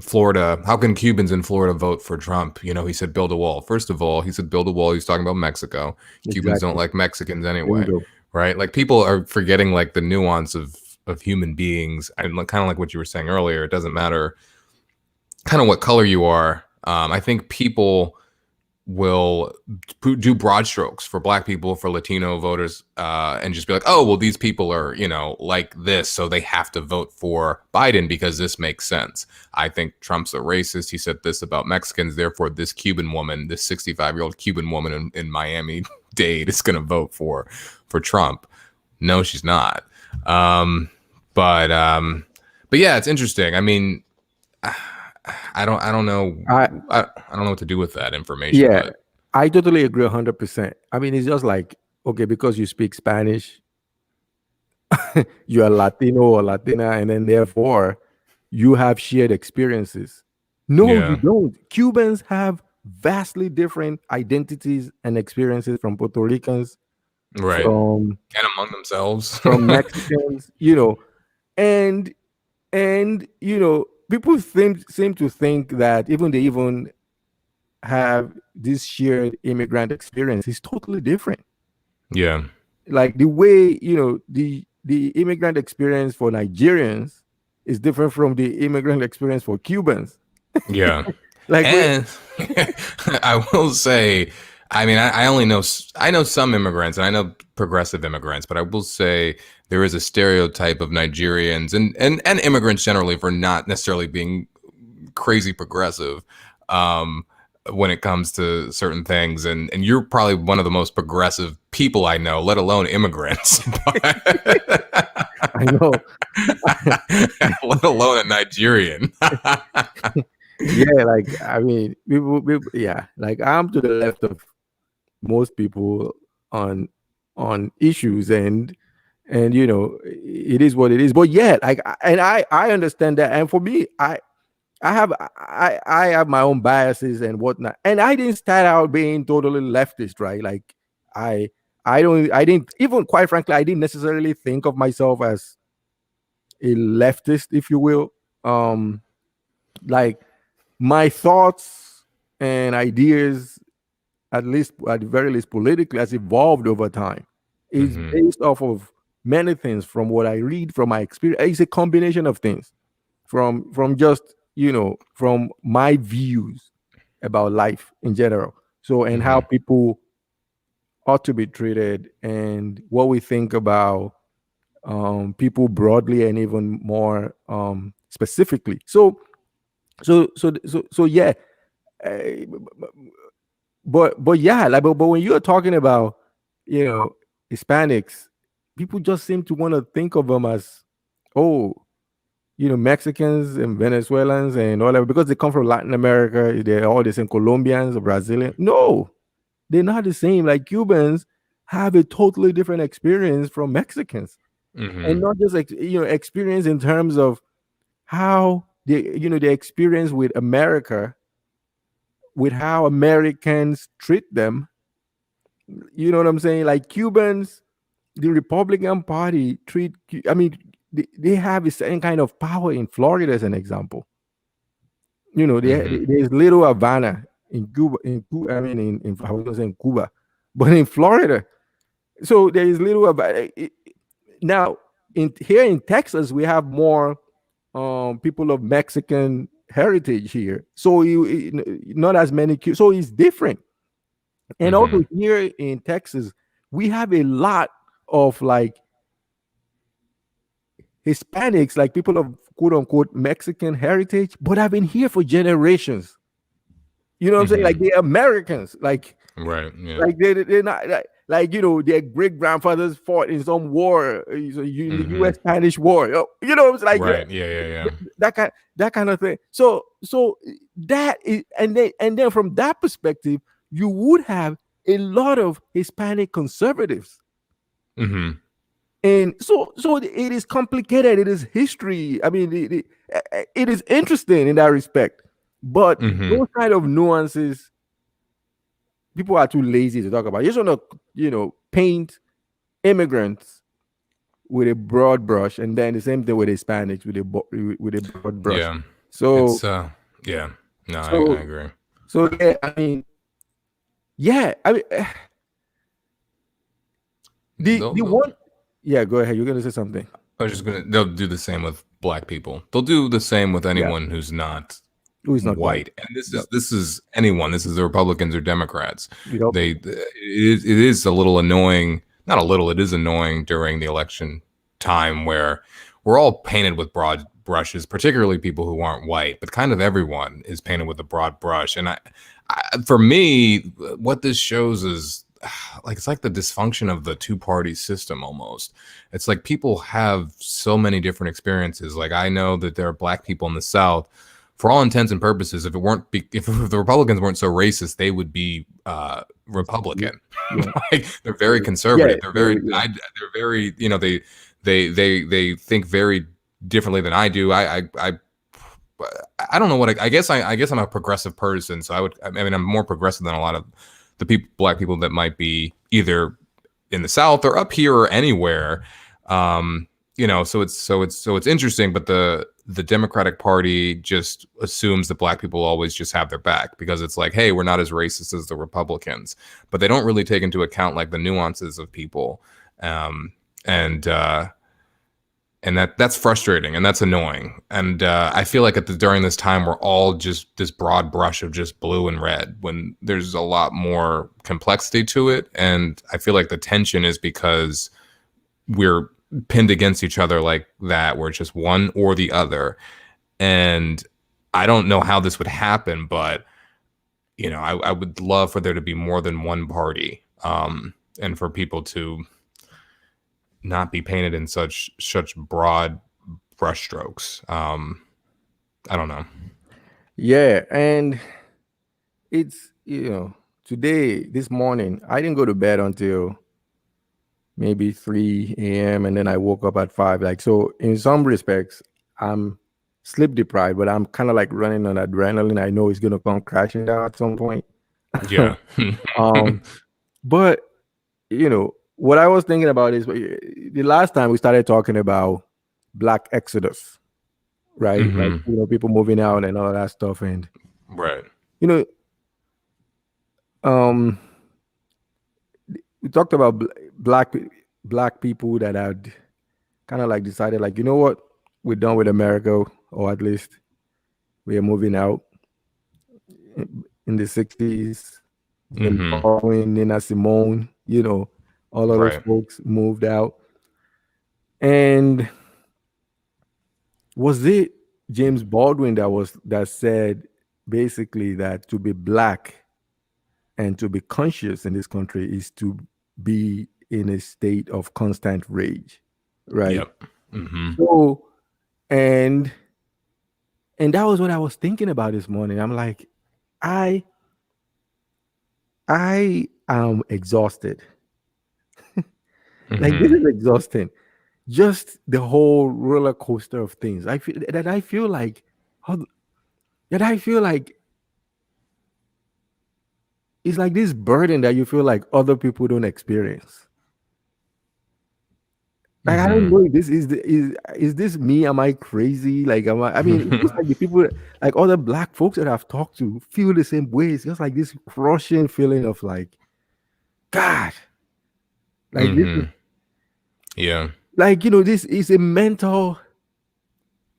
Florida, how can Cubans in Florida vote for Trump? He said build a wall. First of all, he said build a wall. He's talking about Mexico. Cubans don't Exactly. like Mexicans anyway, Bingo. right? Like people are forgetting like the nuance of human beings, and kind of like what you were saying earlier. It doesn't matter kind of what color you are. I think people will do broad strokes for black people, for Latino voters, and just be like, oh, well, these people are, like this, so they have to vote for Biden because this makes sense. I think Trump's a racist. He said this about Mexicans. Therefore, this Cuban woman, this 65-year-old Cuban woman in Miami-Dade is going to vote for Trump. No, she's not. But yeah, it's interesting. I mean, I don't know. I I don't know what to do with that information, Yeah, but I totally agree 100%. I mean, it's just like, okay, because you speak Spanish, you are Latino or Latina, and then therefore you have shared experiences. No, you yeah, don't. Cubans have vastly different identities and experiences from Puerto Ricans, right. from And among themselves. Mexicans, and people seem to think that even they even have this shared immigrant experience is totally different. Yeah, Like the way, the immigrant experience for Nigerians is different from the immigrant experience for Cubans. yeah. Like we And I will say, I mean, I only know I know some immigrants, and I know progressive immigrants, but I will say there is a stereotype of Nigerians and immigrants generally for not necessarily being crazy progressive. Um, when it comes to certain things, and you're probably one of the most progressive people I know, let alone immigrants. I know. Let alone a Nigerian. Yeah, like I mean, yeah, like I'm to the left of most people on issues, and it is what it is. But yeah, like, and I understand that, and for me, I have my own biases and whatnot, and I didn't start out being totally leftist, right? Like I I didn't, even quite frankly, I didn't necessarily think of myself as a leftist, if you will. Um, like my thoughts and ideas, at least at the very least politically, has evolved over time. It's Mm-hmm. based off of many things, from what I read, from my experience. It's a combination of things, from just, from my views about life in general. So, and how Mm-hmm. people ought to be treated, and what we think about people broadly, and even more specifically. So yeah. uh, but yeah, like, but when you're talking about, you know Hispanics, people just seem to want to think of them as, oh, Mexicans and Venezuelans and all that, because they come from Latin America. They're all the same, Colombians or Brazilian. No, they're not the same. Like, Cubans have a totally different experience from Mexicans, and Mm-hmm. not just experience in terms of how they experience with America, with how Americans treat them. You know what I'm saying? Like, Cubans, the Republican Party I mean, they have a certain kind of power in Florida, as an example. Mm-hmm. There's little Havana in Cuba, I mean, I was gonna say in Cuba, but in Florida. So there is little Havana. Now, in here in Texas, we have more people of Mexican heritage here. So not as many. So it's different. And also Mm-hmm. here in Texas, we have a lot of, like, Hispanics, like people of quote unquote Mexican heritage, but have been here for generations. You know what I'm saying? Like, Mm-hmm. they're Americans. Right. Yeah. They're not like, their great grandfathers fought in some war, in the Mm-hmm. U.S. Spanish War. It's like, Right. Yeah. Yeah. Yeah. that kind of thing. So that is, and then from that perspective, you would have a lot of Hispanic conservatives. Mm-hmm. And so it is complicated. It is history. I mean, it is interesting in that respect. But Mm-hmm. those kind of nuances, people are too lazy to talk about. You just want to, paint immigrants with a broad brush, and then the same thing with Hispanics with a broad brush. Yeah. So It's yeah. No, I so agree. so yeah. I mean, yeah. I mean, the They'll one. Yeah, go ahead. You're gonna say something. I was just gonna. They'll do the same with black people. They'll do the same with Yeah. anyone who's not Who is not white? white. And Yep. this is anyone. This is the Republicans or Democrats. Yep. It is a little annoying. Not a little. It is annoying during the election time where we're all painted with broad brushes, particularly people who aren't white. But kind of everyone is painted with a broad brush. And for me, what this shows is like it's like the dysfunction of the two-party system almost. It's like people have so many different experiences. Like I know that there are black people in the South. For all intents and purposes, if the Republicans weren't so racist, they would be Republican. Yeah. Like they're very Yeah. conservative. Yeah. They're very, they think very differently than I do. I don't know what I guess I'm a progressive person, so I mean I'm more progressive than a lot of the black people that might be either in the South or up here or anywhere. So it's interesting, but the Democratic Party just assumes that black people always just have their back because it's like, hey, we're not as racist as the Republicans, but they don't really take into account like the nuances of people, um, and uh, and that's frustrating and that's annoying. And I feel like during this time we're all just this broad brush of just blue and red when there's a lot more complexity to it. And I feel like the tension is because we're pinned against each other like that. We're just one or the other. And I don't know how this would happen, but I would love for there to be more than one party, and for people to not be painted in such broad brushstrokes. I don't know. Yeah, and it's, today, this morning, I didn't go to bed until maybe 3 a.m. and then I woke up at 5. Like, so in some respects, I'm sleep deprived, but I'm kind of like running on adrenaline. I know it's gonna come crashing down at some point. Yeah. um, but what I was thinking about is the last time we started talking about Black Exodus, right? Like Mhm. people moving out and all that stuff, and Right. you know, um, we talked about black people that had kind of like decided, like, you know what, we're done with America, or at least we are moving out. In the 60s, Jim Mhm. Baldwin, Nina Simone, all of those Right. folks moved out. And was it James Baldwin that said basically that to be black and to be conscious in this country is to be in a state of constant rage, right? Yep. Mhm. So, and and that was what I was thinking about this morning. I'm like, I I am exhausted. Like, this Mhm. is exhausting. Just the whole roller coaster of things. I feel like how that I feel like it's like this burden that you feel like other people don't experience. Like, I don't Mhm. know if this is this me? Am I crazy? Like, I mean, it feels like the people, like other black folks that I've talked to, feel the same way. It's just like this crushing feeling of like, God, like this is Mhm. Yeah. like, this is a mental,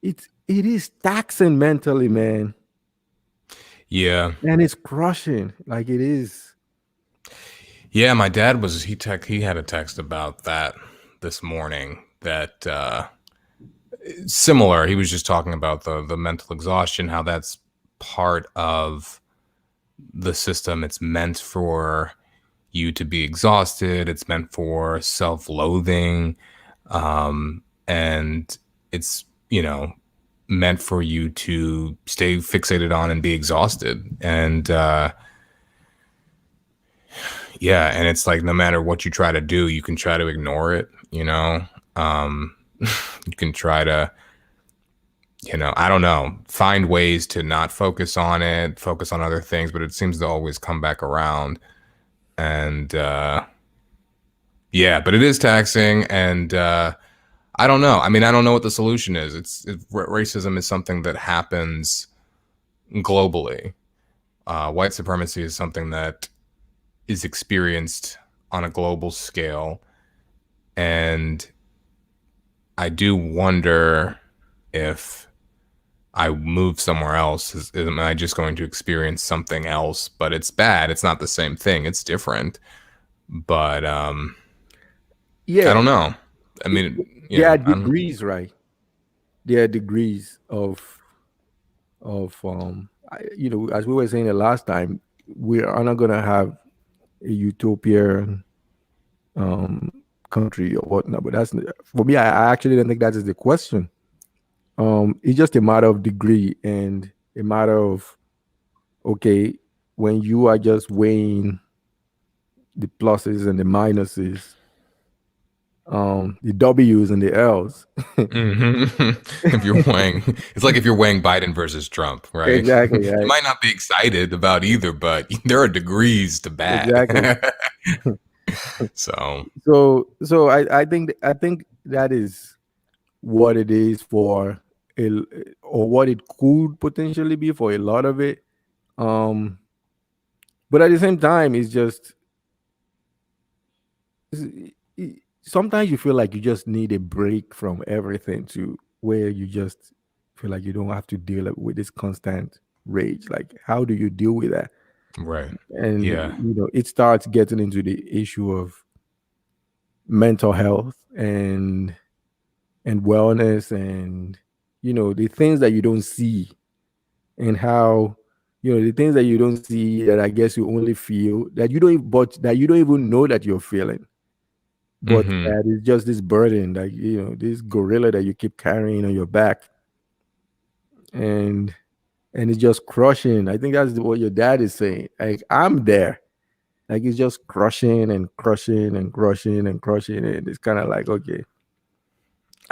it is taxing mentally, man. Yeah. And it's crushing. Like, it is. Yeah, my dad was he had a text about that this morning that similar. He was just talking about the mental exhaustion, how that's part of the system. It's meant for you to be exhausted. It's meant for self-loathing, and it's meant for you to stay fixated on and be exhausted. And yeah, and it's like no matter what you try to do, you can try to ignore it. Um, you can try to I don't know, find ways to not focus on it, focus on other things, but it seems to always come back around. And yeah, but it is taxing. And I don't know. I mean, I don't know what the solution is. Racism is something that happens globally. White supremacy is something that is experienced on a global scale. And I do wonder if I move somewhere else, am I just going to experience something else? But it's bad. It's not the same thing. It's different. But I Yeah. don't know. I it- mean, there yeah, are I don't. degrees, right? There are degrees as we were saying the last time, we are not gonna have a utopian country or whatnot. But that's, for me, I actually don't think that is the question. It's just a matter of degree and a matter of, okay, when you are just weighing the pluses and the minuses, the W's and the L's. If you're weighing, it's like if you're weighing Biden versus Trump, right? Exactly, You right. might not be excited about either, but there are degrees to bad. Exactly. So, So I think that is what it is for a, or what it could potentially be for a lot of it. Um, but at the same time, it's just sometimes you feel like you just need a break from everything, to where you just feel like you don't have to deal with this constant rage. Like, how do you deal with that? right. And Yeah. it starts getting into the issue of mental health and wellness, and the things that you don't see, and how the things that you don't see, that I guess you only feel, that you don't but that you don't even know that you're feeling, but Hmm. that is just this burden, like, this gorilla that you keep carrying on your back, and it's just crushing. I think that's what your dad is saying. Like, I'm there. Like, it's just crushing and crushing and crushing and crushing, and it's kind of like, okay.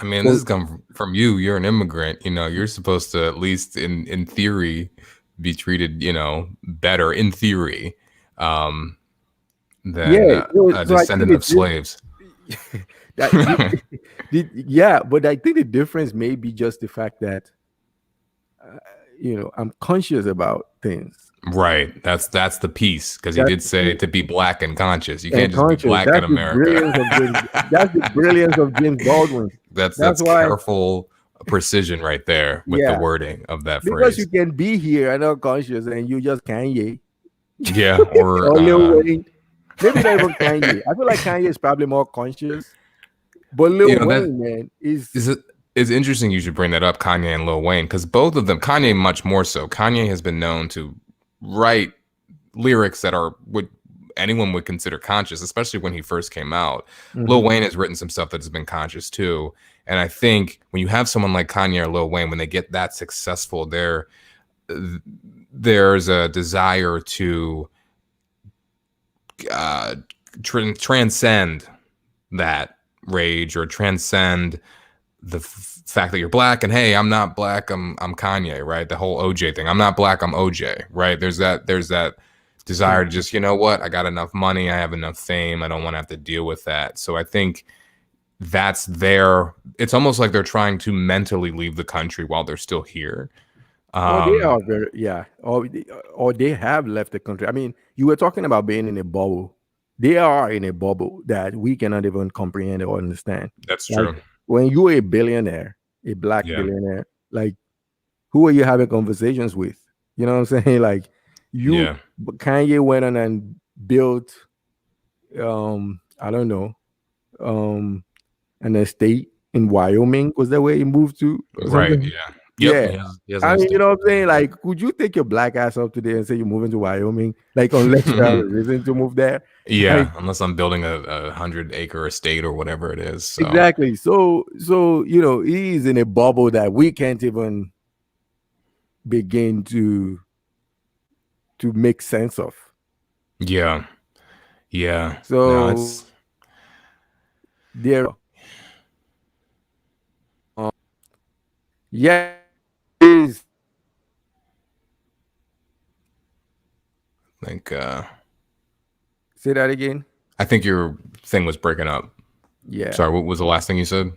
I mean, this But has come from you. You're an immigrant. You're supposed to, at least in theory, be treated, better in theory, um, yeah, than a so I think descendant of it slaves. that yeah, but I think the difference may be just the fact that I'm conscious about things. Right. That's the piece, because he That's did say to be black and conscious. You and can't just be conscious. black in That's the America. brilliance of James. That's the brilliance of James Baldwin. that's That's that's why, careful precision right there with the yeah, wording of that because you phrase. can be here and not conscious, and you just Kanye Yeah. Or or Lil Wayne. Maybe not even Kanye. I feel like Kanye is probably more conscious, but Lil that Wayne, man, is is it. It's interesting you should bring that up, Kanye and Lil Wayne, because both of them, Kanye much more so. Kanye has been known to write lyrics that are would anyone would consider conscious, especially when he first came out. Lil Mhm. Wayne has written some stuff that has been conscious too. And I think when you have someone like Kanye or Lil Wayne, when they get that successful, there's a desire to uh, transcend that rage, or transcend the fact that you're black. And hey, I'm not black, I'm Kanye, right? The whole OJ thing. I'm not black, I'm OJ, right? There's that desire to just, you know what, I got enough money, I have enough fame, I don't want to have to deal with that. So I think it's almost like they're trying to mentally leave the country while they're still here. Or they um are very, yeah, or they have left the country. I mean, you were talking about being in a bubble. They are in a bubble that we cannot even comprehend or understand. that's Like true. when you're a billionaire, a black Yeah. billionaire, like who are you having conversations with? You know what I'm saying? Like you, Yeah. Kanye went on and built, I don't know, um, an estate in Wyoming. Was that where he moved to or Right. something? Yeah. Yep. Yeah. He has an I mean, you estate. know what I'm saying? Like, could you take your black ass up today and say you're moving to Wyoming? Like, unless you have a reason to move there. Like, Yeah, unless I'm building a 100-acre estate or whatever it is. So exactly. So he's in a bubble that we can't even begin to make sense of. yeah. Yeah. No, So it's there, yeah, is like say that again. I think your thing was breaking up. Yeah, Sorry, what was the last thing you said?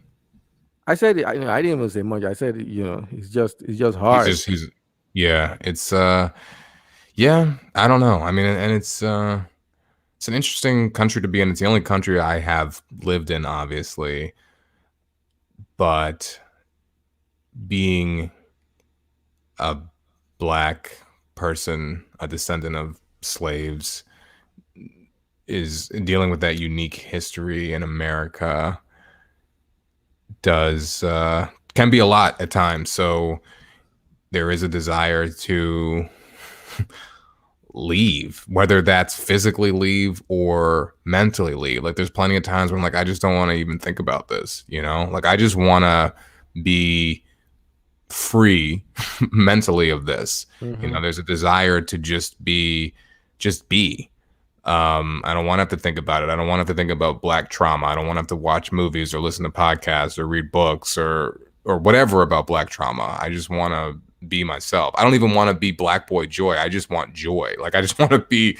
I said I didn't even say much. I said it's just He's hard. just he's yeah, it's yeah, I don't know. I mean, and it's an interesting country to be in. It's the only country I have lived in, obviously, but being a black person, a descendant of slaves, is dealing with that unique history in America does can be a lot at times. So there is a desire to leave, whether that's physically leave or mentally leave. Like there's plenty of times when I'm like, I just don't want to even think about this, like I just want to be free mentally of this. Mhm. There's a desire to just be. I don't want to have to think about it. I don't want to have to think about black trauma. I don't want to have to watch movies or listen to podcasts or read books or whatever about black trauma. I just want to be myself. I don't even want to be black boy joy. I just want joy. Like I just want to be,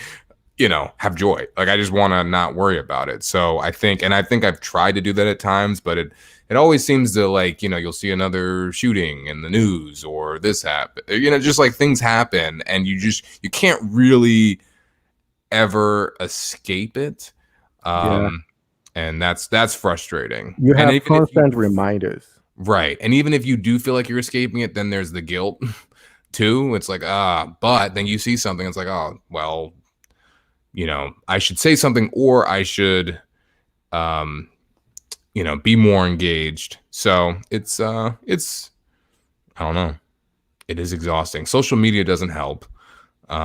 have joy. Like I just want to not worry about it. So I think I've tried to do that at times, but it always seems to, like, you'll see another shooting in the news or this happen, just like things happen and you can't really ever escape it. Yeah, And that's frustrating. you And have even if you constant reminders. right, and even if you do feel like you're escaping it, then there's the guilt too. It's like, but then you see something, it's like, oh well, I should say something, or I should um be more engaged. So it's I don't know, it is exhausting. Social media doesn't help.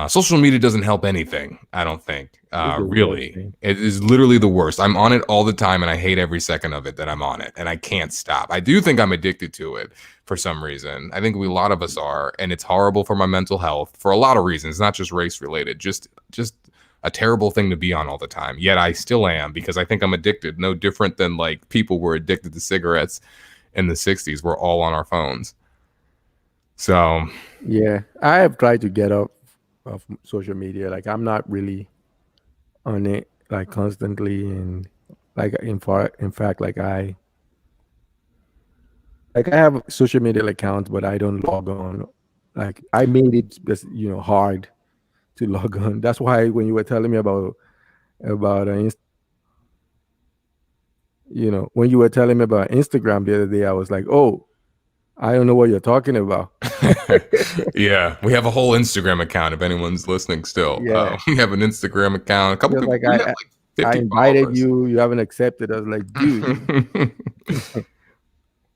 Social media doesn't help anything, I don't think. It's the worst Really. thing. It is literally the worst. I'm on it all the time and I hate every second of it that I'm on it and I can't stop. I do think I'm addicted to it for some reason. I think a lot of us are, and it's horrible for my mental health for a lot of reasons, not just race related, just a terrible thing to be on all the time. Yet I still am, because I think I'm addicted, no different than like people were addicted to cigarettes in the 60s were all on our phones. So, Yeah, I have tried to get off of social media. Like I'm not really on it like constantly, and like in fact, like I have social media accounts, but I don't log on. Like I made it just hard to log on. That's why when you were telling me about when you were telling me about Instagram the other day, I was like, oh, I don't know what you're talking about. yeah, we have a whole Instagram account if anyone's listening still. Yeah, We have an Instagram account. A couple just people, like we have like I 50 invited followers. you, you haven't accepted. I was like, dude.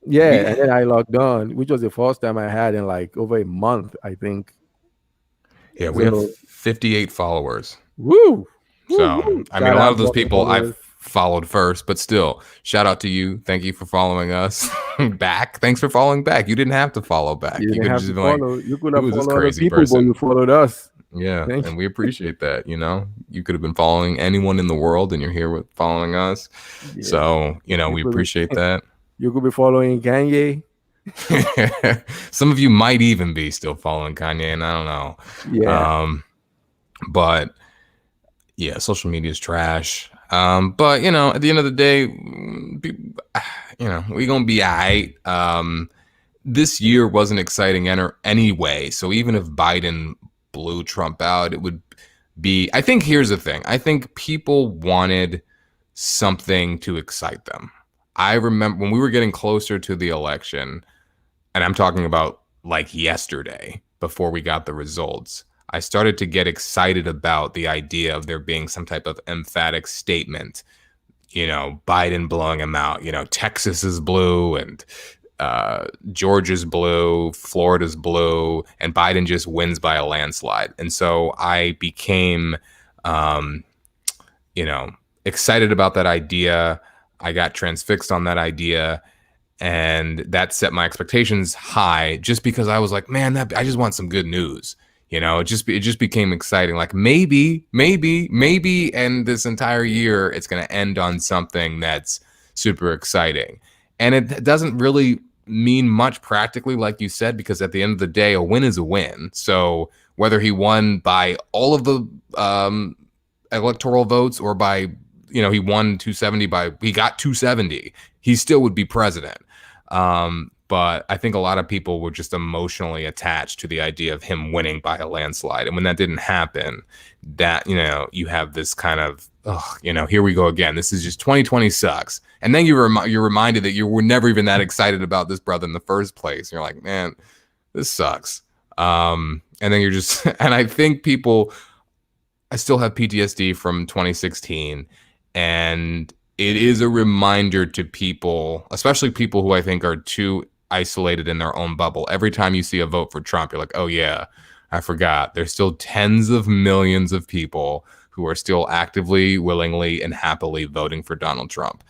Yeah, we and then I logged on, which was the first time I had in like over a month, I think. Yeah, we have So 58 followers. woo, woo, So, woo. I mean, Shout a lot out of to those all the people I've followers. followed first, but still, shout out to you. Thank you for following us back. Thanks for following back. You didn't have to follow back. You You didn't could have have just to been like, follow. You could have who is this followed other crazy people, but person? you followed us. Yeah, Thank and we appreciate that. You could have been following anyone in the world, and you're here with following us. you. Yeah. So, You we could appreciate be that. you could be following Kanye. Some of you might even be still following Kanye, and I don't know. Yeah. But yeah, social media is trash. But at the end of the day, we gonna be aight. This year wasn't exciting anyway. So even if Biden blew Trump out, it would be. I think here's the thing. I think people wanted something to excite them. I remember when we were getting closer to the election, and I'm talking about like yesterday before we got the results. I started to get excited about the idea of there being some type of emphatic statement. Biden blowing him out. Texas is blue and Georgia's blue, Florida's blue, and Biden just wins by a landslide. And so I became, um, you know, excited about that idea. I got transfixed on that idea, and that set my expectations high just because I was like, man, I just want some good news. It just became exciting. Like maybe, and this entire year it's going to end on something that's super exciting. And it doesn't really mean much practically, like you said, because at the end of the day, a win is a win. So whether he won by all of the electoral votes or by, he won 270 he got 270, he still would be president. But I think a lot of people were just emotionally attached to the idea of him winning by a landslide. And when that didn't happen, that, you have this kind of, here we go again. This is just 2020 sucks. And then you're reminded that you were never even that excited about this brother in the first place. You're like, man, this sucks. And then you're just, and I think I still have PTSD from 2016. And it is a reminder to people, especially people who I think are too isolated in their own bubble. Every time you see a vote for Trump, you're like, oh yeah, I forgot. There's still tens of millions of people who are still actively, willingly, and happily voting for Donald Trump.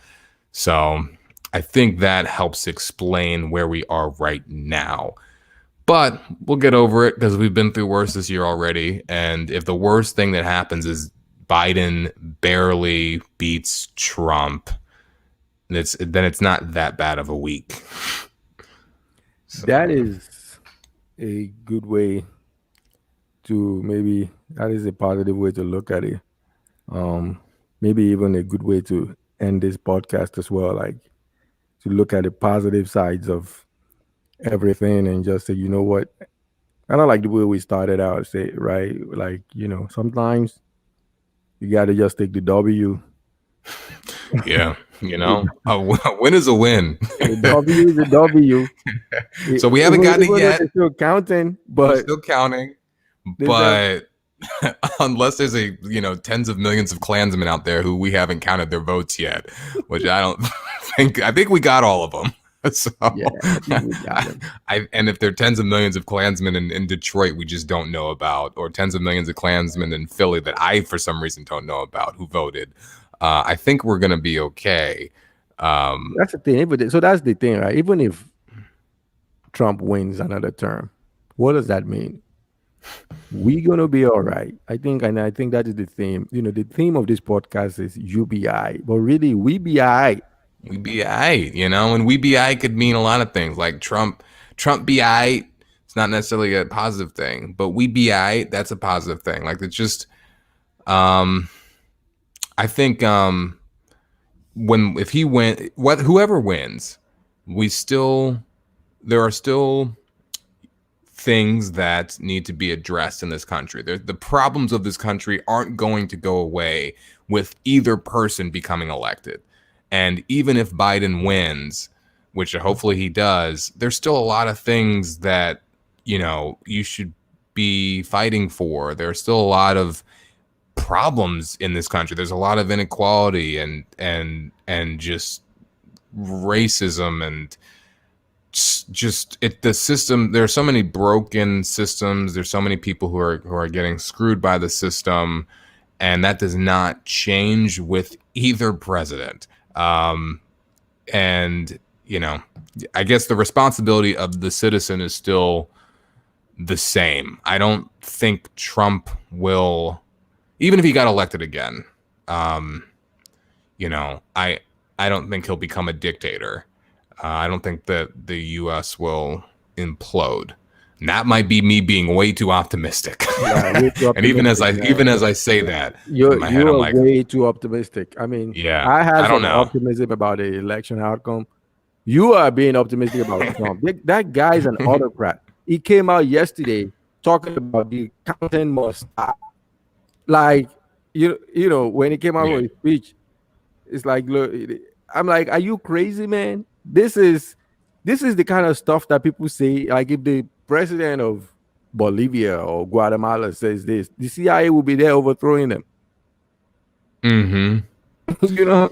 So I think that helps explain where we are right now. But we'll get over it because we've been through worse this year already. And if the worst thing that happens is Biden barely beats Trump, then it's not that bad of a week. So. That is a good way to maybe that is a positive way to look at it. Maybe even a good way to end this podcast as well, like to look at the positive sides of everything and just say, you know what, I don't like the way we started out, say, right? Like, sometimes you got to just take the W. Yeah, a win is a win. The W is a W. So we haven't gotten it Even though yet. they're still counting, We're but still counting, there's that. but unless there's tens of millions of Klansmen out there who we haven't counted their votes yet, which I don't think. I think we got all of them. So Yeah, I think we got him. and if there are tens of millions of Klansmen in Detroit we just don't know about, or tens of millions of Klansmen in Philly that I for some reason don't know about who voted, I think we're gonna be okay. That's the thing. So that's the thing, right? Even if Trump wins another term, what does that mean? We're gonna be all right. I think that is the theme. The theme of this podcast is UBI, but really we be aight. We be aight, and we be aight could mean a lot of things. Like Trump be aight. It's not necessarily a positive thing, but we be aight. That's a positive thing. Like it's just, um, I think, when if he win, what whoever wins, we still there are still things that need to be addressed in this country. The problems of this country aren't going to go away with either person becoming elected. And even if Biden wins, which hopefully he does, there's still a lot of things that, you should be fighting for. There's still a lot of problems in this country. There's a lot of inequality and just racism and just the system. There are so many broken systems. There's so many people who are getting screwed by the system, and that does not change with either president. And I guess the responsibility of the citizen is still the same. I don't think Trump will, even if he got elected again. I don't think he'll become a dictator. I don't think that the U.S. will implode. And that might be me being way too optimistic. Yeah, way too And even as optimistic. I Yeah. even as I say that in You're my head, you I'm are like, way too optimistic. I mean, yeah, I I had don't some know. optimism about the election outcome. You are being optimistic about Trump. That guy's an autocrat. He came out yesterday talking about the counting must stop. Like when he came out Yeah. with his speech, it's like, look, I'm like, are you crazy, man? This is the kind of stuff that people say. Like if the president of Bolivia or Guatemala says this, the CIA will be there overthrowing them. Mm-hmm. you know,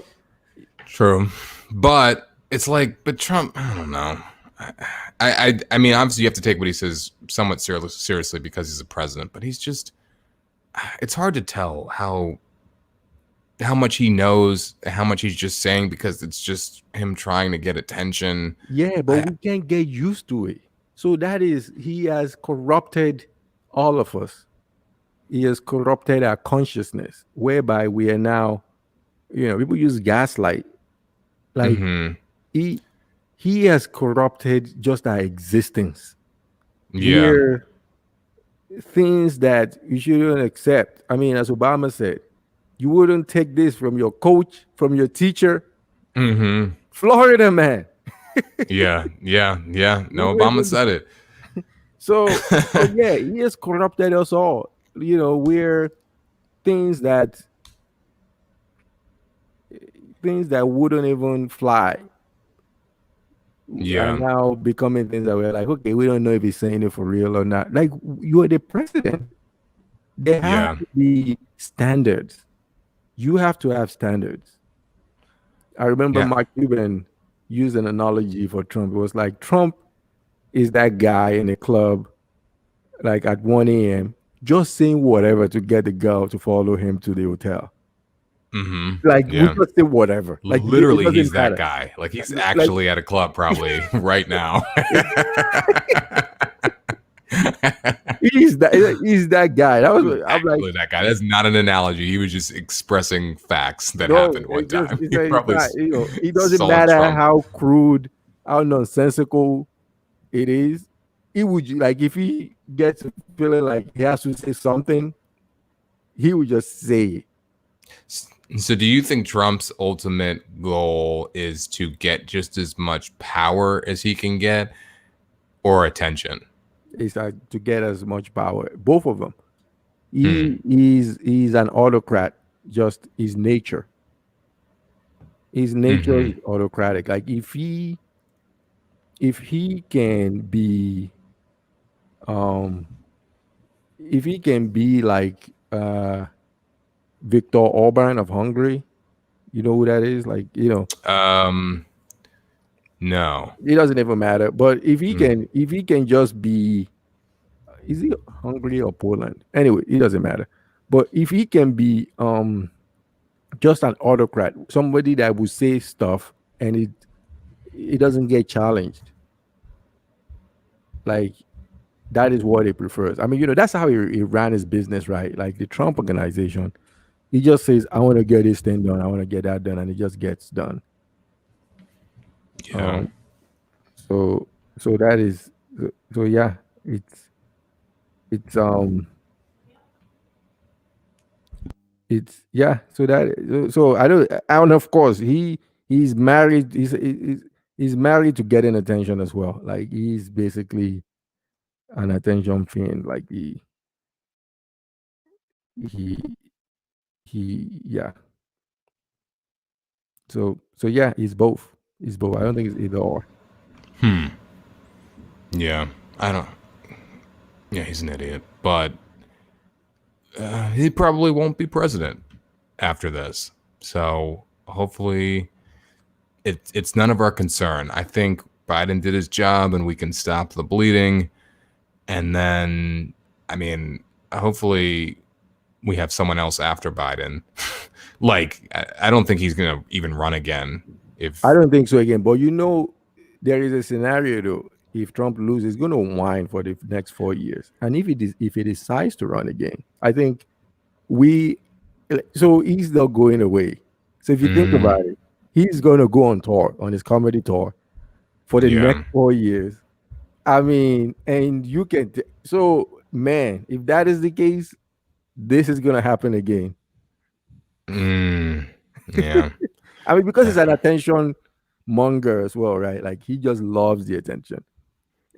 True. But like, Trump, I don't know. I mean, obviously you have to take what he says somewhat seriously because he's a president, but he's just, it's hard to tell how much he knows, how much he's just saying because it's just him trying to get attention. yeah, but I we can't get used to it. So that is, he has corrupted all of us. He has corrupted our consciousness, whereby we are now, people use gaslight. Like mm-hmm. he he has corrupted just our existence. Yeah. We're things that you shouldn't accept. I mean, as Obama said, you wouldn't take this from your coach, from your teacher, Mm-hmm. Florida man. Yeah. Yeah. Yeah. You No, Obama wouldn't. said it. So yeah, he has corrupted us all. We're things that things that wouldn't even fly are Yeah. now becoming things that we're like, okay, we don't know if he's saying it for real or not. Like, you are the president. There have Yeah. to be standards. You have to have standards. I remember Yeah. Mark Cuban used an analogy for Trump. It was like Trump is that guy in a club, like at 1 a.m., just saying whatever to get the girl to follow him to the hotel. Mm-hmm. Like, we Yeah. just say whatever. Like, it Literally, he's doesn't that matter. guy. Like he's Like, actually at a club probably right now. he's that guy. That was, I'm like, Actually, that guy. That's not an analogy. He was just expressing facts that no, happened one it's just time. it's, He a, it's probably not. It doesn't saw matter Trump. how crude, how nonsensical it is. He would like, if he gets feeling like he has to say something, he would just say it. So, do you think Trump's ultimate goal is to get just as much power as he can get, or attention? It's like to get as much power. Both of them. Hmm. He's an autocrat. Just his nature. His nature Mm-hmm. is autocratic. Like if he can be um if he can be like Viktor Orban of Hungary, you know who that is? Like, No. it doesn't even matter. But Mm. if he can just be, is he Hungary or Poland? Anyway, it doesn't matter. But if he can be just an autocrat, somebody that will say stuff and it doesn't get challenged. Like, that is what he prefers. I mean, that's how he ran his business, right? Like the Trump organization, he just says, I want to get this thing done, I want to get that done, and it just gets done. Yeah. Um, so so that is so yeah, it's it's yeah. So that so I don't and of course he's married. He's married to getting attention as well. Like he's basically an attention fiend. Like he yeah. So yeah, he's both. He's both. I don't think it's either or. Yeah. I don't. Yeah, he's an idiot, but he probably won't be president after this. So hopefully, it's none of our concern. I think Biden did his job, and we can stop the bleeding. And then, I mean, hopefully, we have someone else after Biden. Like, I don't think he's gonna even run again. I If don't think so again. But there is a scenario though. If Trump loses, he's going to whine for the next 4 years. And if he decides to run again, I think we. So he's not going away. So if you think about it, he's going to go on tour on his comedy tour for the yeah, next 4 years. I mean, and you can. So man, if that is the case, this is going to happen again. yeah, I mean, because he's an attention monger as well, right? Like he just loves the attention,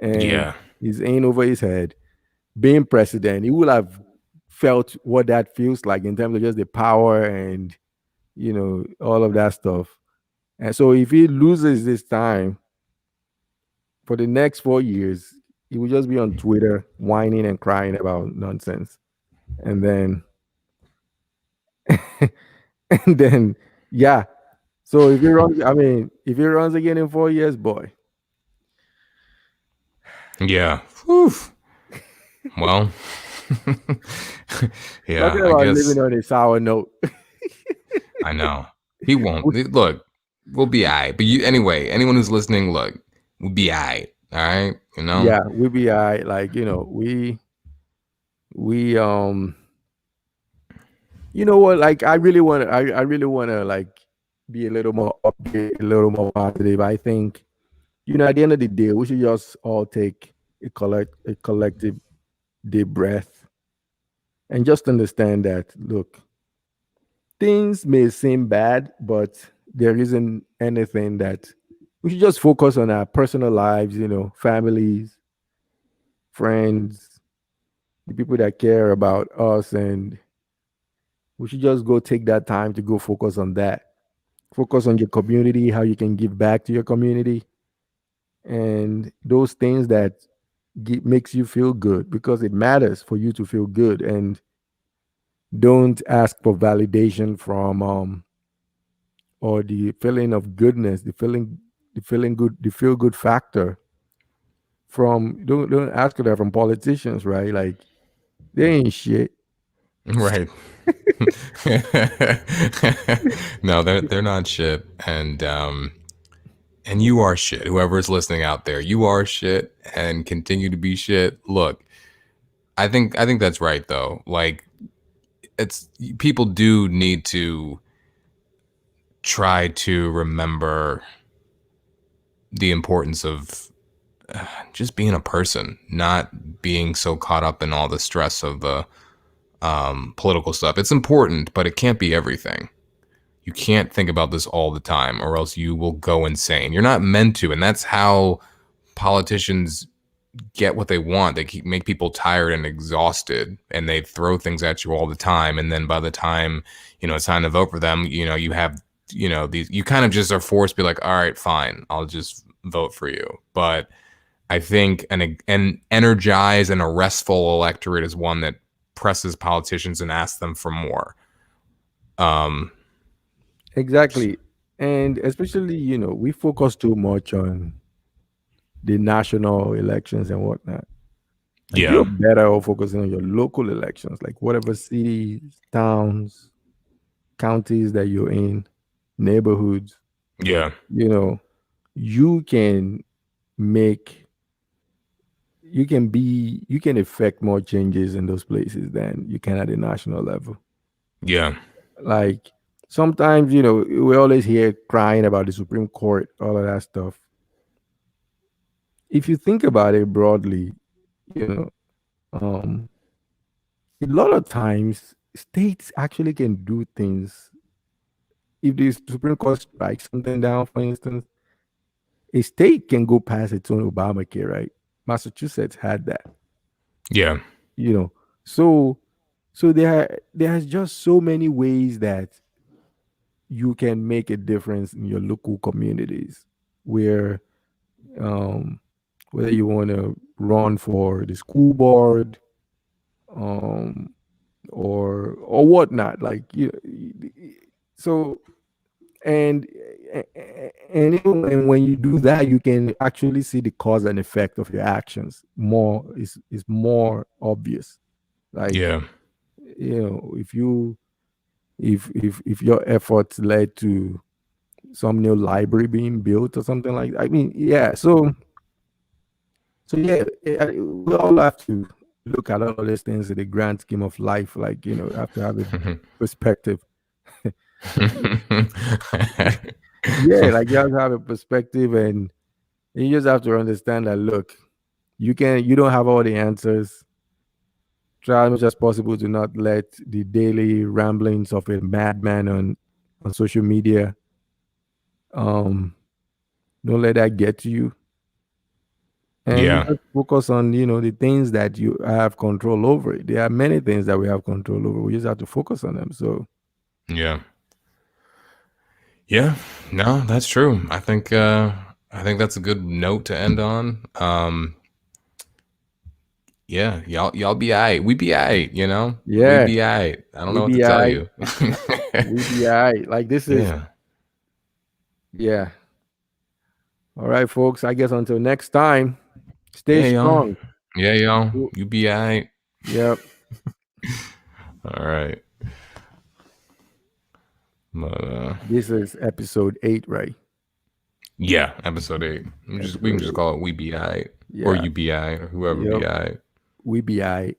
and yeah, he's in over his head. Being president, he will have felt what that feels like in terms of just the power and all of that stuff. And so, if he loses this time for the next 4 years, he will just be on Twitter whining and crying about nonsense, and then and then yeah. So if he runs, I mean, if he runs again in 4 years, boy, yeah. Whew. Well, yeah, talking I about living guess on a sour note. I know he won't. Look, we'll be aight. But you anyway. Anyone who's listening, look, we'll be aight. All right, you know. Yeah, we be all right. Like, we you know what, like I really wanna like be a little more upbeat, a little more positive. I think, at the end of the day, we should just all take a collective deep breath and just understand that look, things may seem bad, but there isn't anything that we should just focus on our personal lives, families, friends, the people that care about us, and we should just go take that time to go focus on that. Focus on your community, how you can give back to your community, and those things that makes you feel good because it matters for you to feel good. And don't ask for validation from or the feeling of goodness, the feel good factor from don't ask for that from politicians, right? Like they ain't shit. Right. No, they're not shit, and you are shit. Whoever is listening out there, you are shit, and continue to be shit. Look, I think that's right though. Like it's people do need to try to remember the importance of just being a person, not being so caught up in all the stress of the political stuff. It's important, but it can't be everything. You can't think about this all the time, or else you will go insane. You're not meant to, and that's how politicians get what they want. They make people tired and exhausted, and they throw things at you all the time. And then by the time it's time to vote for them, you have these. You kind of just are forced to be like, all right, fine, I'll just vote for you. But I think an energized and a restful electorate is one that presses politicians and asks them for more. Um, Exactly. And especially, we focus too much on the national elections and whatnot. Like you're yeah, better off focusing on your local elections, like whatever cities, towns, counties that you're in, neighborhoods, yeah, you know, you can make you can affect more changes in those places than you can at the national level. yeah, Like sometimes, we always hear crying about the Supreme Court, all of that stuff. If you think about it broadly, you know, um, a lot of times states actually can do things. If the Supreme Court strikes something down, for instance, a state can go past its own Obamacare, right? Massachusetts had that, Yeah. you know. So there's just so many ways that you can make a difference in your local communities where um whether you want to run for the school board, um or whatnot, like so and and when you do that, you can actually see the cause and effect of your actions more, is more obvious. Like, Yeah. if you if your efforts led to some new library being built or something like that. I mean, yeah. So yeah, we all have to look at all of these things in the grand scheme of life. Like, have to have a perspective. Yeah, like you have to have a perspective, and you just have to understand that, look, you don't have all the answers. Try as much as possible to not let the daily ramblings of a madman on social media, um don't let that get to you. And you Yeah. just focus on, the things that you have control over. There are many things that we have control over. We just have to focus on them. So Yeah. Yeah. No, that's true. I think that's a good note to end on. Yeah, y'all be aight. We be aight, you know? We yeah, be aight. I don't we know what to be tell I you. we be I like this is Yeah. yeah. All right, folks. I guess until next time, stay Yeah, y'all. strong. Yeah, y'all. You be aight. Yep. All right. But This is episode 8, right? yeah, episode 8. We can Episode just 8. call it We Be Aight or Yeah. You Be Aight or whoever be Yep. aight. We be I.